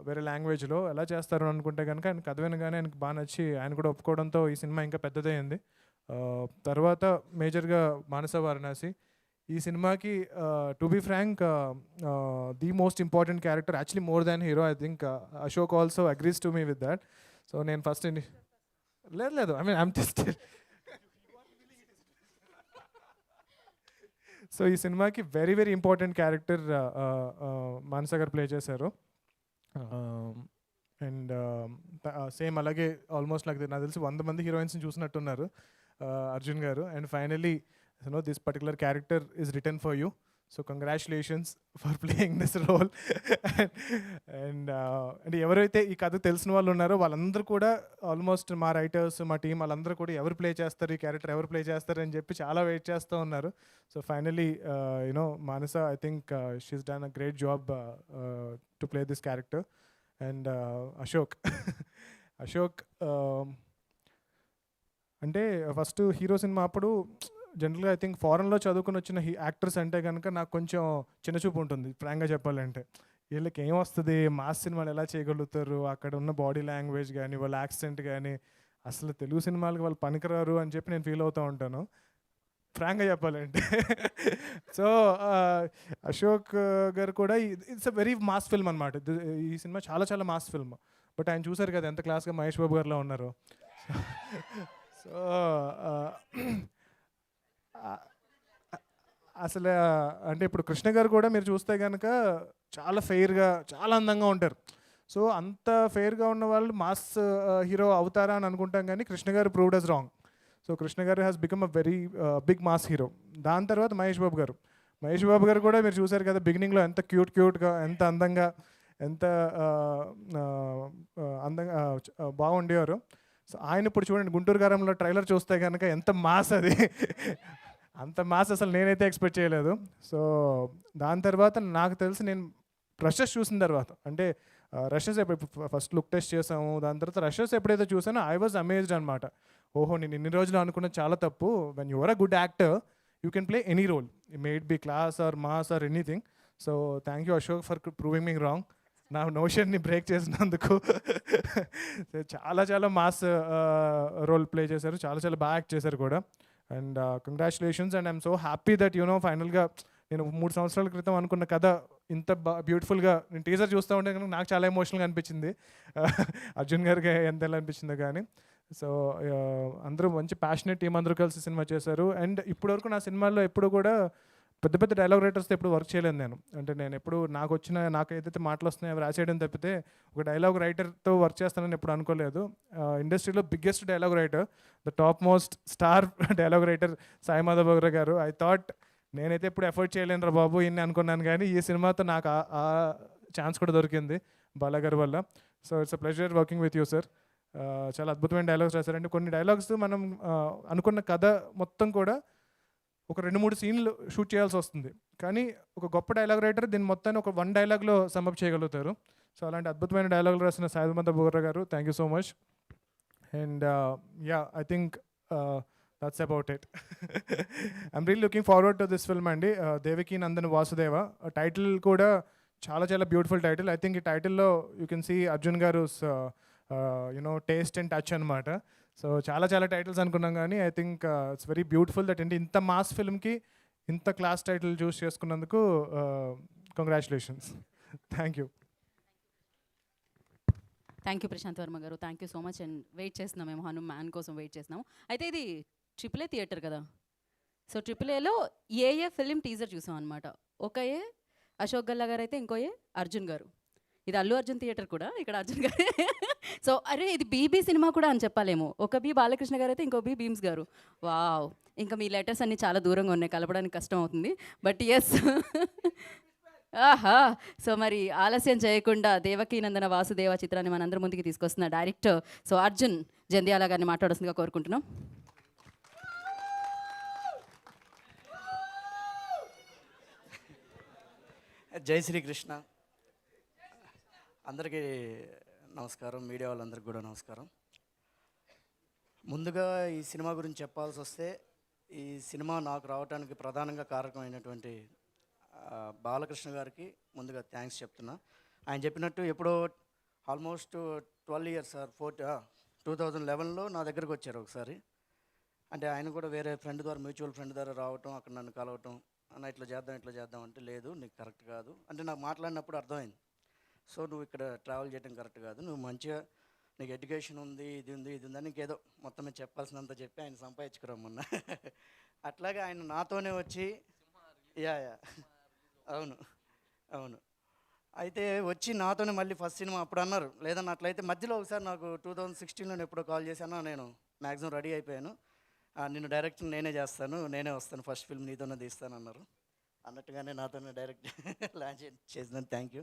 వేరే లాంగ్వేజ్లో, ఎలా చేస్తారు అని అనుకుంటే కనుక ఆయన కథ వినగానే ఆయనకు బాగా నచ్చి ఆయన కూడా ఒప్పుకోవడంతో ఈ సినిమా ఇంకా పెద్దదైంది. తర్వాత మేజర్గా మానస వారణాసి. ఈ సినిమాకి to be frank the most important character, actually more than hero. I think Ashok also agrees to me with that. So నేను ఫస్ట్ లేదు I mean I'm just so ఈ సినిమాకి very very important character Manasa గారు ప్లే చేశారు. And same అలాగే almost నాకు తెలిసి 100 మంది హీరోయిన్స్ని చూసినట్టున్నారు అర్జున్ గారు. And finally this particular character is return for you. So congratulations for playing this role. And అంటే ఎవరైతే ఈ కథ తెలిసిన వాళ్ళు ఉన్నారో వాళ్ళందరూ కూడా ఆల్మోస్ట్ మా రైటర్స్, మా టీం వాళ్ళందరూ కూడా ఎవరు ప్లే చేస్తారు, ఈ క్యారెక్టర్ ఎవరు ప్లే చేస్తారు అని చెప్పి చాలా వెయిట్ చేస్తూ ఉన్నారు. So finally you know Manasa, I think she's done a great job to play this character. And Ashok అంటే ఫస్ట్ హీరో సినిమా అప్పుడు జనరల్గా ఐ థింక్ ఫారెన్లో చదువుకుని వచ్చిన యాక్టర్స్ అంటే కనుక నాకు కొంచెం చిన్నచూపు ఉంటుంది ఫ్రాంక్గా చెప్పాలంటే. వీళ్ళకి ఏం వస్తుంది, మాస్ సినిమాలు ఎలా చేయగలుగుతారు, అక్కడ ఉన్న బాడీ లాంగ్వేజ్ కానీ వాళ్ళ యాక్సెంట్ కానీ అసలు తెలుగు సినిమాలకు వాళ్ళు పనికిరారు అని చెప్పి నేను ఫీల్ అవుతూ ఉంటాను ఫ్రాంక్గా చెప్పాలంటే. సో అశోక్ గారు కూడా it's a very mass film అనమాట. ఈ సినిమా చాలా చాలా మాస్ ఫిల్మ్. బట్ ఆయన చూసారు కదా ఎంత క్లాస్గా మహేష్ బాబు గారిలో ఉన్నారు. సో అసలు అంటే ఇప్పుడు కృష్ణ గారు కూడా మీరు చూస్తే కనుక చాలా ఫెయిర్గా చాలా అందంగా ఉంటారు. సో అంత ఫెయిర్గా ఉన్న వాళ్ళు మాస్ హీరో అవుతారా అని అనుకుంటాం, కానీ కృష్ణ గారు proved us wrong. So Krishna గారు has become a very big mass hero. దాని తర్వాత మహేష్ బాబు గారు కూడా మీరు చూసారు కదా బిగినింగ్లో ఎంత క్యూట్గా, ఎంత అందంగా, ఎంత అందంగా బాగుండేవారు. సో ఆయన ఇప్పుడు చూడండి గుంటూరు గారంలో ట్రైలర్ చూస్తే కనుక ఎంత మాస్ అది, అంత మాస్ అసలు నేనైతే ఎక్స్పెక్ట్ చేయలేదు. సో దాని తర్వాత నాకు తెలిసి నేను రషెస్ చూసిన తర్వాత, అంటే రషెస్ ఫస్ట్ లుక్ టెస్ట్ చేసాము, దాని తర్వాత రషెస్ ఎప్పుడైతే చూసానో ఐ వాజ్ అమేజ్డ్ అనమాట. ఓహో నేను ఇన్ని రోజులు అనుకున్నది చాలా తప్పు. When your a good actor you can play any role, may it be class or mass or anything. So thank you Ashok for proving me wrong, నా నోషన్ని బ్రేక్ చేసినందుకు. చాలా చాలా మాస్ రోల్ ప్లే చేశారు, చాలా చాలా బాగా యాక్ట్ చేశారు కూడా. And congratulations. And I'm so happy that you know ఫైనల్గా నేను 3 సంవత్సరాల క్రితం అనుకున్న కథ ఇంత బ్యూటిఫుల్గా, నేను టీజర్ చూస్తూ ఉంటే కనుక నాకు చాలా ఎమోషనల్గా అనిపించింది, అర్జున్ గారికి ఎంత ఎలా అనిపించిందో కానీ. సో అందరూ మంచి ప్యాషనెట్ టీం అందరూ కలిసి సినిమా చేశారు. అండ్ ఇప్పటివరకు నా సినిమాల్లో ఎప్పుడు కూడా పెద్ద పెద్ద డైలాగ్ రైటర్స్తో ఎప్పుడు వర్క్ చేయలేదు నేను. అంటే నేను ఎప్పుడు నాకు ఏదైతే మాటలు వస్తున్నాయో అవి రాసేయడం తప్పితే ఒక డైలాగ్ రైటర్తో వర్క్ చేస్తానని ఎప్పుడు అనుకోలేదు. ఇండస్ట్రీలో biggest dialogue writer, the top most star dialogue writer Sai Madhav Burra garu. I thought నేనైతే ఎప్పుడు ఎఫర్ట్ చేయలేను రా బాబు ఇన్ని అనుకున్నాను, కానీ ఈ సినిమాతో నాకు ఆ ఛాన్స్ కూడా దొరికింది బాలా గారి వల్ల. So it's a pleasure working with you sir. చాలా అద్భుతమైన డైలాగ్స్ రాశారండి. కొన్ని డైలాగ్స్ మనం అనుకున్న కథ మొత్తం కూడా ఒక 2-3 సీన్లు షూట్ చేయాల్సి వస్తుంది, కానీ ఒక గొప్ప డైలాగ్ రైటర్ దీన్ని మొత్తాన్ని ఒక 1 డైలాగ్లో సమ్అప్ చేయగలుగుతారు. సో అలాంటి అద్భుతమైన డైలాగులు రాసిన సాయి మాధవ్ బోగ్రా గారు, thank you so much. And yeah, I think that's about it. I'm really looking forward to this film అండి. దేవకి నందన్ వాసుదేవ టైటిల్ కూడా చాలా చాలా బ్యూటిఫుల్ టైటిల్. ఐ థింక్ ఈ టైటిల్లో you can see Arjun garu taste and touch అనమాట. సో చాలా చాలా టైటిల్స్ అనుకున్నాం, కానీ I think it's very beautiful that ఇంత మాస్ ఫిల్మ్కి ఇంత క్లాస్ టైటిల్ చూస్ చేసుకున్నందుకు congratulations. Thank you. Thank you Prashanth Varma garu, thank you so much. And wait చేస్తున్నాం, మేము హనుమాన్ కోసం వెయిట్ చేస్తున్నాము. అయితే ఇది AAA థియేటర్ కదా, సో AAAలో ఏ ఫిలిం టీజర్ చూసాం అనమాట. ఒక ఏ అశోక్ గల్లా గారు అయితే, ఇంకో ఏ అర్జున్ గారు. ఇది అల్లు అర్జున్ థియేటర్ కూడా, ఇక్కడ అర్జున్ గారు. సో అరే ఇది బీబీ సినిమా కూడా అని చెప్పాలేమో. ఒక బి బాలకృష్ణ గారు అయితే, ఇంకో బి భీమ్స్ గారు. వావ్, ఇంకా మీ లెటర్స్ అన్నీ చాలా దూరంగా ఉన్నాయి, కలపడానికి కష్టం అవుతుంది. బట్ ఎస్, ఆహా. సో మరి ఆలస్యం చేయకుండా దేవకీ నందన వాసుదేవ చిత్రాన్ని మనందరి ముందుకి తీసుకొస్తున్న డైరెక్టర్ సో అర్జున్ జంధ్యాల గారిని మాట్లాడాల్సిందిగా కోరుకుంటున్నాం. జై శ్రీకృష్ణ. అందరికీ నమస్కారం, మీడియా వాళ్ళందరికీ కూడా నమస్కారం. ముందుగా ఈ సినిమా గురించి చెప్పాల్సి వస్తే, ఈ సినిమా నాకు రావడానికి ప్రధానంగా కారకమైనటువంటి బాలకృష్ణ గారికి ముందుగా థ్యాంక్స్ చెప్తున్నా. ఆయన చెప్పినట్టు ఎప్పుడో ఆల్మోస్ట్ 12 years ఆర్ 2011లో నా దగ్గరకు వచ్చారు ఒకసారి. అంటే ఆయన కూడా వేరే ఫ్రెండ్ ద్వారా, మ్యూచువల్ ఫ్రెండ్ ద్వారా రావటం, అక్కడ నన్ను కలవటం, అన్న ఇట్లా చేద్దాం అంటే, లేదు నీకు కరెక్ట్ కాదు అంటే నాకు మాట్లాడినప్పుడు అర్థమైంది. సో నువ్వు ఇక్కడ ట్రావెల్ చేయడం కరెక్ట్ కాదు, నువ్వు మంచిగా నీకు ఎడ్యుకేషన్ ఉంది, ఇది ఉందని నీకేదో మొత్తం మీద చెప్పాల్సినంత చెప్పి ఆయన సంపాదించుకురమ్మన్నా. అట్లాగే ఆయన నాతోనే వచ్చి యా అవును అయితే వచ్చి నాతోనే మళ్ళీ ఫస్ట్ సినిమా అప్పుడు అన్నారు, లేదన్న అట్లయితే మధ్యలో ఒకసారి నాకు 2016లో ఎప్పుడో కాల్ చేశాను, నేను మ్యాక్సిమం రెడీ అయిపోయాను, నిన్ను డైరెక్ట్ నేనే చేస్తాను, నేనే వస్తాను, ఫస్ట్ ఫిల్మ్ నీతోనే తీస్తాను అన్నారు. అన్నట్టుగానే నాతోనే డైరెక్ట్ లాంచ్ చేసినందుకు థ్యాంక్ యూ.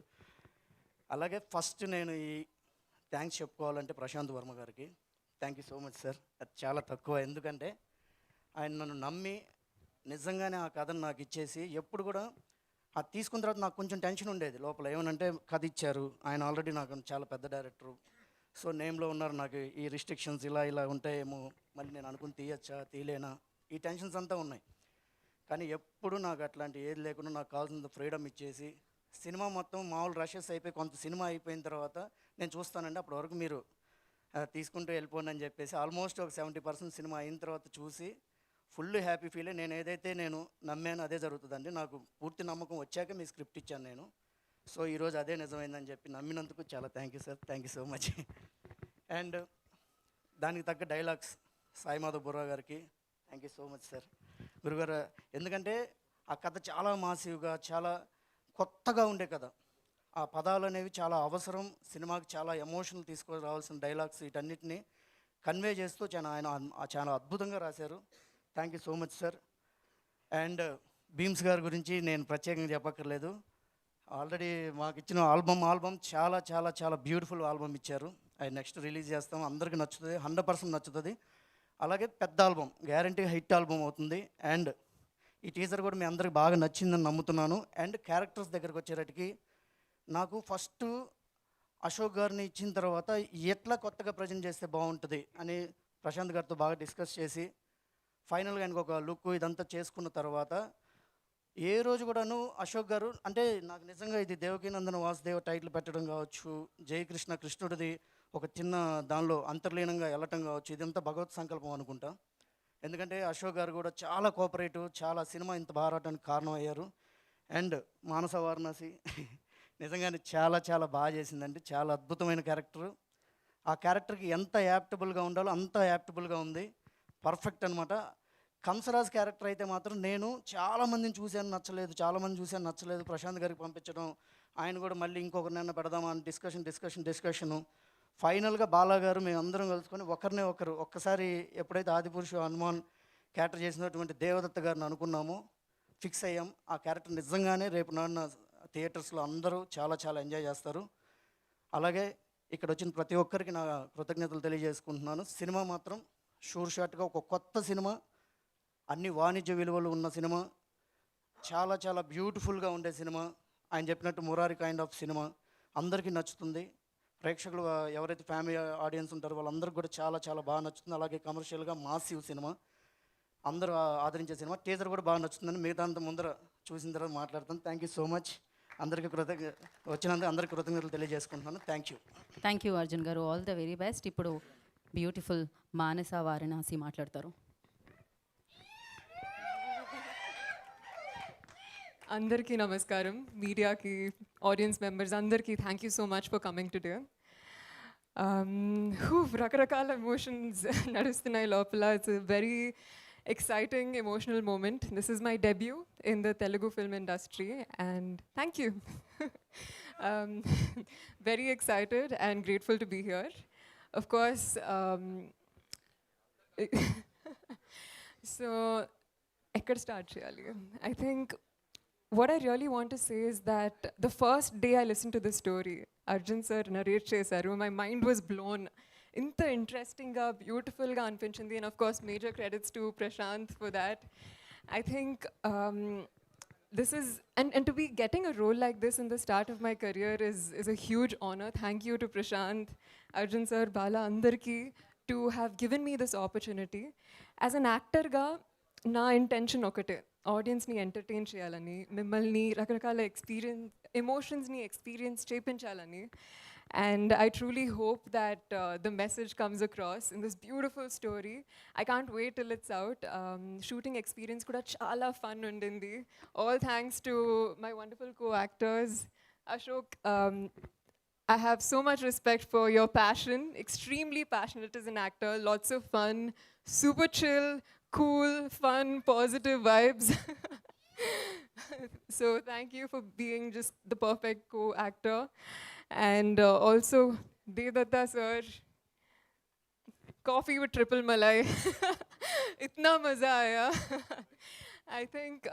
అలాగే ఫస్ట్ నేను ఈ థ్యాంక్స్ చెప్పుకోవాలంటే ప్రశాంత్ వర్మ గారికి thank you so much sir. అది చాలా తక్కువ, ఎందుకంటే ఆయన నన్ను నమ్మి నిజంగానే ఆ కథను నాకు ఇచ్చేసి, ఎప్పుడు కూడా అది తీసుకున్న తర్వాత నాకు కొంచెం టెన్షన్ ఉండేది లోపల, ఏమనంటే కథ ఇచ్చారు ఆయన, ఆల్రెడీ నాకు చాలా పెద్ద డైరెక్టరు, సో నేమ్లో ఉన్నారు, నాకు ఈ రిస్ట్రిక్షన్స్ ఇలా ఉంటాయేమో, మళ్ళీ నేను అనుకుని తీయచ్చా తీయలేనా, ఈ టెన్షన్స్ అంతా ఉన్నాయి. కానీ ఎప్పుడు నాకు అట్లాంటి ఏది లేకుండా నాకు కావాల్సిన ఫ్రీడమ్ ఇచ్చేసి, సినిమా మొత్తం మామూలు రషెస్ అయిపోయి కొంత సినిమా అయిపోయిన తర్వాత నేను చూస్తానండి, అప్పటి వరకు మీరు తీసుకుంటూ వెళ్ళిపోండి అని చెప్పేసి ఆల్మోస్ట్ ఒక 70% సినిమా అయిన తర్వాత చూసి ఫుల్ హ్యాపీ ఫీల్ అయ్యి, నేను ఏదైతే నేను నమ్మాను అదే జరుగుతుందండి, నాకు పూర్తి నమ్మకం వచ్చాక మీ స్క్రిప్ట్ ఇచ్చాను నేను, సో ఈరోజు అదే నిజమైందని చెప్పి నమ్మినందుకు చాలా thank you sir, thank you so much. And దానికి తగ్గ డైలాగ్స్ సాయి మాధవ్ బోగ్రా గారికి thank you so much sir. గురుగారు, ఎందుకంటే ఆ కథ చాలా మాసివ్గా, చాలా కొత్తగా ఉండే కథ, ఆ పదాలు అనేవి చాలా అవసరం, సినిమాకి చాలా ఎమోషనల్ తీసుకురావాల్సిన డైలాగ్స్, వీటన్నిటిని కన్వే చేస్తూ చాలా అద్భుతంగా రాశారు. Thank you so much sir. And Bheems గారి గురించి నేను ప్రత్యేకంగా చెప్పక్కర్లేదు, ఆల్రెడీ మాకు ఇచ్చిన ఆల్బమ్ చాలా చాలా చాలా బ్యూటిఫుల్ ఆల్బమ్ ఇచ్చారు. అది నెక్స్ట్ రిలీజ్ చేస్తాం, అందరికీ నచ్చుతుంది, 100% నచ్చుతుంది. అలాగే పెద్ద ఆల్బమ్, గ్యారంటీ హిట్ ఆల్బమ్ అవుతుంది. అండ్ ఈ టీజర్ కూడా మీ అందరికి బాగా నచ్చిందని నమ్ముతున్నాను. అండ్ క్యారెక్టర్స్ దగ్గరకు వచ్చేటట్టుకి నాకు ఫస్ట్ అశోక్ గారిని ఇచ్చిన తర్వాత ఎట్లా కొత్తగా ప్రజెంట్ చేస్తే బాగుంటుంది అని ప్రశాంత్ గారితో బాగా డిస్కస్ చేసి ఫైనల్గా ఆయనకు ఒక లుక్ ఇదంతా చేసుకున్న తర్వాత ఏ రోజు కూడాను అశోక్ గారు అంటే నాకు నిజంగా ఇది దేవకీ నందన వాసుదేవ టైటిల్ పెట్టడం కావచ్చు, జయకృష్ణ కృష్ణుడిది ఒక చిన్న దానిలో అంతర్లీనంగా వెళ్ళటం కావచ్చు, ఇదంతా భగవత్ సంకల్పం అనుకుంటా. ఎందుకంటే అశోక్ గారు కూడా చాలా కోఆపరేటివ్, చాలా సినిమా ఇంత బాగా రావడానికి కారణం అయ్యారు. అండ్ మానస వారణాసి నిజంగానే చాలా చాలా బాగా చేసిందండి, చాలా అద్భుతమైన క్యారెక్టర్. ఆ క్యారెక్టర్కి ఎంత యాప్టబుల్గా ఉండాలో అంత యాప్టబుల్గా ఉంది, పర్ఫెక్ట్ అనమాట. కంసరాజ్ క్యారెక్టర్ అయితే మాత్రం నేను చాలామందిని చూశాను నచ్చలేదు, చాలామంది చూశాను నచ్చలేదు, ప్రశాంత్ గారికి పంపించడం, ఆయన కూడా మళ్ళీ ఇంకొకరినైనా పెడదామా అని డిస్కషను. ఫైనల్గా బాలా గారు మేము అందరం కలుసుకొని ఒకరు ఒక్కసారి ఎప్పుడైతే ఆదిపురుషు హనుమాన్ క్యారెక్టర్ చేసినటువంటి దేవదత్త గారిని అనుకున్నామో ఫిక్స్ అయ్యాం. ఆ క్యారెక్టర్ నిజంగానే రేపు నాన్న థియేటర్స్లో అందరూ చాలా చాలా ఎంజాయ్ చేస్తారు. అలాగే ఇక్కడ వచ్చిన ప్రతి ఒక్కరికి నా కృతజ్ఞతలు తెలియజేసుకుంటున్నాను. సినిమా మాత్రం షూర్ షాట్గా ఒక కొత్త సినిమా, అన్ని వాణిజ్య విలువలు ఉన్న సినిమా, చాలా చాలా బ్యూటిఫుల్గా ఉండే సినిమా, ఆయన చెప్పినట్టు మురారి కైండ్ ఆఫ్ సినిమా అందరికీ నచ్చుతుంది. ప్రేక్షకులు ఎవరైతే ఫ్యామిలీ ఆడియన్స్ ఉంటారో వాళ్ళందరికీ కూడా చాలా చాలా బాగా నచ్చుతుంది. అలాగే కమర్షియల్గా మాసివ్ సినిమా, అందరూ ఆదరించే సినిమా. టీజర్ కూడా బాగా నచ్చుతుందని మిగతా అంత ముందర చూసిన తర్వాత మాట్లాడతాను. Thank you so much. అందరికీ వచ్చినందుకు అందరికీ కృతజ్ఞతలు తెలియజేసుకుంటున్నాను. థ్యాంక్ యూ అర్జున్ గారు, ఆల్ ద వెరీ బెస్ట్. ఇప్పుడు బ్యూటిఫుల్ మానస వారణాసి మాట్లాడతారు. అందరికీ నమస్కారం, మీడియాకి, ఆడియన్స్ మెంబర్స్ అందరికీ thank you so much for coming today. రకరకాల ఎమోషన్స్ నడుస్తున్నాయి లోపల. It's very exciting emotional moment. This is my debut in the Telugu film industry and thank you. Very excited and grateful to be here. Of course, so ekkada start cheyali. I think what I really want to say is that the first day I listened to the story, Arjun sir narrate chesaru, my mind was blown. ఇంత ఇంట్రెస్టింగ్గా బ్యూటిఫుల్గా అనిపించింది. And of course major credits to Prashanth for that. I think this is and to be getting a role like this in the start of my career is a huge honor. Thank you to Prashant, Arjun sir, Bala, andarki to have given me this opportunity. As an actor ga na intention okate, audience ni entertain cheyalani, mimmalni rakarakala experience emotions ni experience chepinchalani. And I truly hope that the message comes across in this beautiful story. I can't wait till it's out. Shooting experience kuda chala fun undindi. All thanks to my wonderful co-actors. Ashok, I have so much respect for your passion. Extremely passionate as an actor. Lots of fun. Super chill, cool, fun, positive vibes. So thank you for being just the perfect co-actor. And also Devdatta sir, coffee with triple malai. Itna maza aaya. I think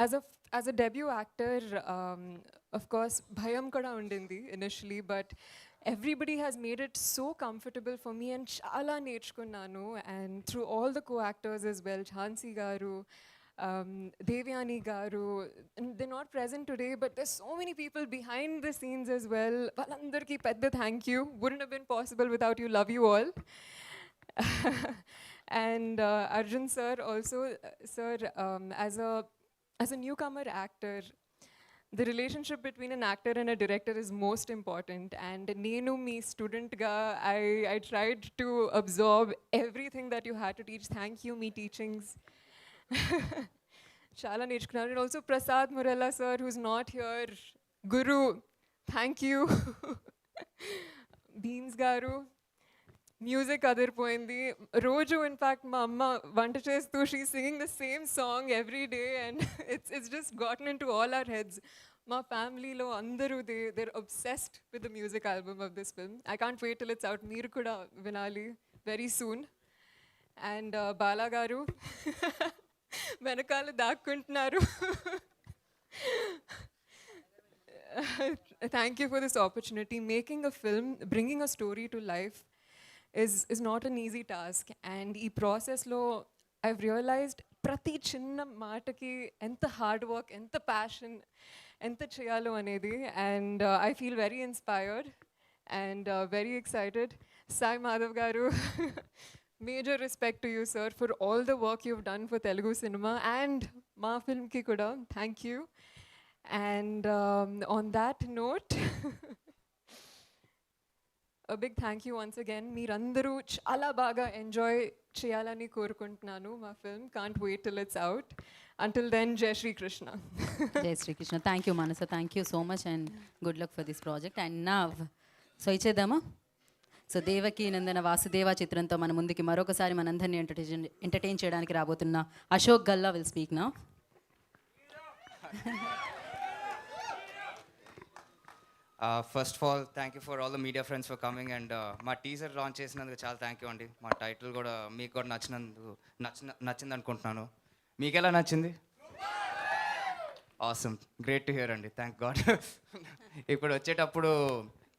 as a debut actor, of course bhayam kada undindi initially, but everybody has made it so comfortable for me and chala nerchukunnanu. And through all the co-actors as well, Jhansi garu, Devyani garu, they're not present today, but there's so many people behind the scenes as well. Valandarki pedda thank you. Wouldn't have been possible without you. Love you all. And Arjun sir also, sir, as a newcomer actor, the relationship between an actor and a director is most important. And nenu me student ga, I tried to absorb everything that you had to teach. Thank you, me teachings. Chala నేర్చుకున్నాను. And also Prasad Murella sir, who's not here. Guru, thank you. Beans garu, music అదిరిపోయింది. రోజు in fact మా అమ్మ వంట చేస్తూ she's singing the same song every day and it's just gotten into all our heads. మా ఫ్యామిలీలో అందరూ they're obsessed with the music album of this film. I can't wait till it's out. మీరు కూడా వినాలి very soon. And Bala garu వెనకాల దాక్కుంటున్నారు. Thank you for this opportunity. Making a film, bringing a story to life is not an easy task. And ఈ ప్రాసెస్లో I've realized ప్రతి చిన్న మాటకి ఎంత హార్డ్ వర్క్, ఎంత ప్యాషన్, ఎంత చేయాలో అనేది. And I feel very inspired and very excited. Sai Madhav garu, major respect to you sir for all the work you've done for Telugu cinema and ma film ki kuda. Thank you. And on that note, a big thank you once again. Meerandaru chala baga enjoy cheyalani korukuntunnanu ma film. Can't wait till it's out. Until then, Jai Shri Krishna. Jai Srikrishna. Thank you Manasa, thank you so much and good luck for this project. And now so ఇచ్చేద్దామా? So Devaki Nandana Vasudeva చిత్రంతో మన ముందుకి మరొకసారి మనందరినీ entertain చేయడానికి రాబోతున్న Ashok Galla will speak నా. First of all thank you for all the media friends for coming and మా టీజర్ లాంచ్ చేసినందుకు చాలా థ్యాంక్ యూ అండి. మా టైటిల్ కూడా మీకు కూడా నచ్చింది అనుకుంటున్నాను. మీకు ఎలా నచ్చింది? ఆసమ్, గ్రేట్ టు హియర్ అండి, థ్యాంక్ గాడ్. ఇప్పుడు వచ్చేటప్పుడు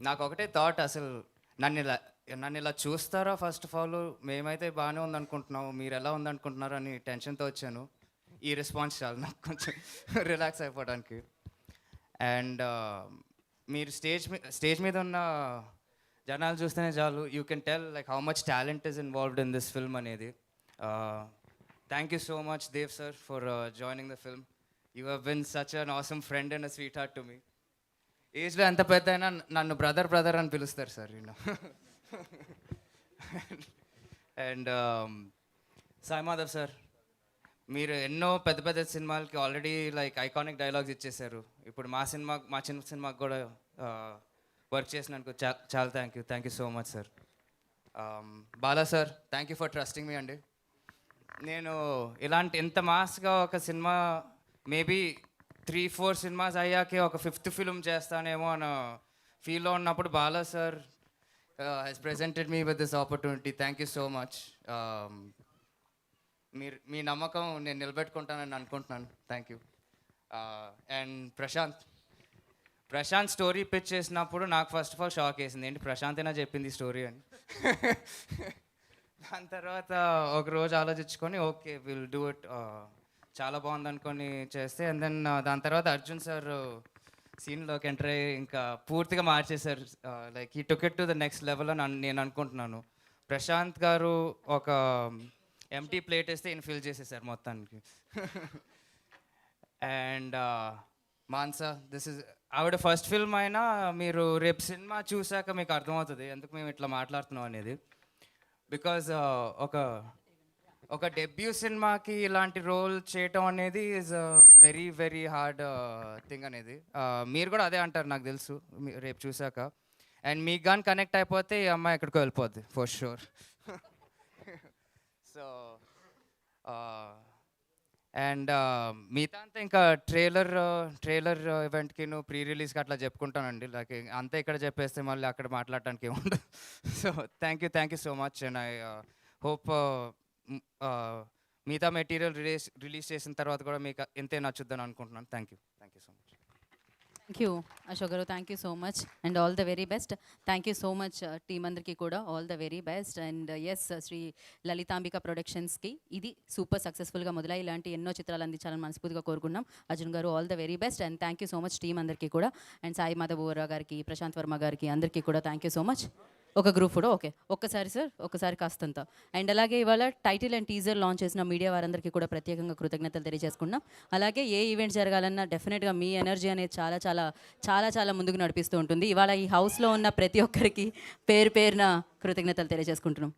నాకు ఒకటే థాట్, అసలు నన్ను ఇలా చూస్తారా? ఫస్ట్ ఆఫ్ ఆల్ మేమైతే బాగానే ఉందనుకుంటున్నాము, మీరు ఎలా ఉందనుకుంటున్నారు అని టెన్షన్తో వచ్చాను. ఈ రెస్పాన్స్ చాలు నాకు కొంచెం రిలాక్స్ అయిపోవడానికి. అండ్ మీరు స్టేజ్ మీద ఉన్న జనాలు చూస్తేనే చాలు, you can tell like how much talent is involved in this film అనేది. Thank you so much Dev sir for joining the film. You have been such an awesome friend and a sweet heart to me. ఏజ్లో ఎంత పెద్ద అయినా నన్ను brother అని పిలుస్తారు sir నేను. And Sai Madhav sir, మీరు ఎన్నో పెద్ద పెద్ద సినిమాలకి ఆల్రెడీ లైక్ ఐకానిక్ డైలాగ్స్ ఇచ్చేశారు. ఇప్పుడు మా చిన్న సినిమాకి కూడా వర్క్ చేసినందుకు చాలా thank you so much sir. Bala sir, thank you for trusting me అండి. నేను ఇంత మాస్గా ఒక సినిమా మేబీ 3-4 సినిమాస్ అయ్యాకే ఒక 5th ఫిల్మ్ చేస్తానేమో అన్న ఫీల్లో ఉన్నప్పుడు Bala sir has presented me with this opportunity. Thank you so much. మీ నమ్మకం నేను నిలబెట్టుకుంటానని అనుకుంటున్నాను. Thank you. And Prashant story pitch చేసినప్పుడు నాకు ఫస్ట్ ఆఫ్ ఆల్ షాక్ వేసింది, ఏంటి ప్రశాంత్ అయినా చెప్పింది స్టోరీ అని. దాని తర్వాత ఒక రోజు ఆలోచించుకొని ఓకే విల్ డూ ఇట్, చాలా బాగుంది అనుకొని చేస్తే, అండ్ దెన్ దాని తర్వాత అర్జున్ సార్ సీన్లోకి ఎంటర్ అయ్యి ఇంకా పూర్తిగా మార్చేశారు. లైక్ ఈ took it to the next level అని నేను అనుకుంటున్నాను. ప్రశాంత్ గారు ఒక ఎంటీ ప్లేట్ వేస్తే ఈయన ఫిల్ చేసేసారు మొత్తానికి. అండ్ మాన్సా, దిస్ ఇస్ ఆవిడ ఫస్ట్ ఫిల్మ్ అయినా మీరు రేపు సినిమా చూశాక మీకు అర్థమవుతుంది ఎందుకు మేము ఇట్లా మాట్లాడుతున్నాం అనేది. బికాజ్ ఒక డెబ్యూ సినిమాకి ఇలాంటి రోల్ చేయటం అనేది is very very hard thing అనేది. మీరు కూడా అదే అంటారు నాకు తెలుసు రేపు చూసాక. అండ్ మీకు కానీ కనెక్ట్ అయిపోతే ఈ అమ్మాయి ఎక్కడికో వెళ్ళిపోద్ది ఫర్ షూర్. సో అండ్ మిగతా అంతా ఇంకా ట్రైలర్ ఈవెంట్కి ప్రీ రిలీజ్కి అట్లా చెప్పుకుంటానండి. లైక్ అంతా ఇక్కడ చెప్పేస్తే మళ్ళీ అక్కడ మాట్లాడటానికి ఏముండదు. So thank you so much. And I hope మిగతా మెటీరియల్ రిలీజ్ చేసిన తర్వాత కూడా మీకు ఎంతే నచ్చుద్దని అనుకుంటున్నాను. Thank you so much. Thank you Ashok garu, thank you so much and all the very best. Thank you so much team అందరికీ కూడా all the very best. And yes, Sri Lalithambika ప్రొడక్షన్స్కి ఇది సూపర్ సక్సెస్ఫుల్గా మొదలై ఇలాంటి ఎన్నో చిత్రాలు అందించాలని మనస్ఫూర్తిగా కోరుకున్నాం. అర్జున్ గారు all the very best and thank you so much team అందరికీ కూడా. అండ్ సాయి మాధవ్ గారికి, ప్రశాంత్ వర్మ గారికి అందరికీ కూడా థ్యాంక్ యూ సో మచ్. ఒక గ్రూప్ ఫోటో ఓకే, ఒక్కసారి సార్, ఒక్కసారి కాస్తంత. అండ్ అలాగే ఇవాళ టైటిల్ అండ్ టీజర్ లాంచ్ చేసిన మీడియా వారందరికీ కూడా ప్రత్యేకంగా కృతజ్ఞతలు తెలియజేసుకున్నాం. అలాగే ఏ ఈవెంట్ జరగాలన్నా డెఫినెట్గా మీ ఎనర్జీ అనేది చాలా చాలా చాలా చాలా ముందుకు నడిపిస్తూ ఉంటుంది. ఇవాళ ఈ హౌస్లో ఉన్న ప్రతి ఒక్కరికి పేరున కృతజ్ఞతలు తెలియజేసుకుంటున్నాం.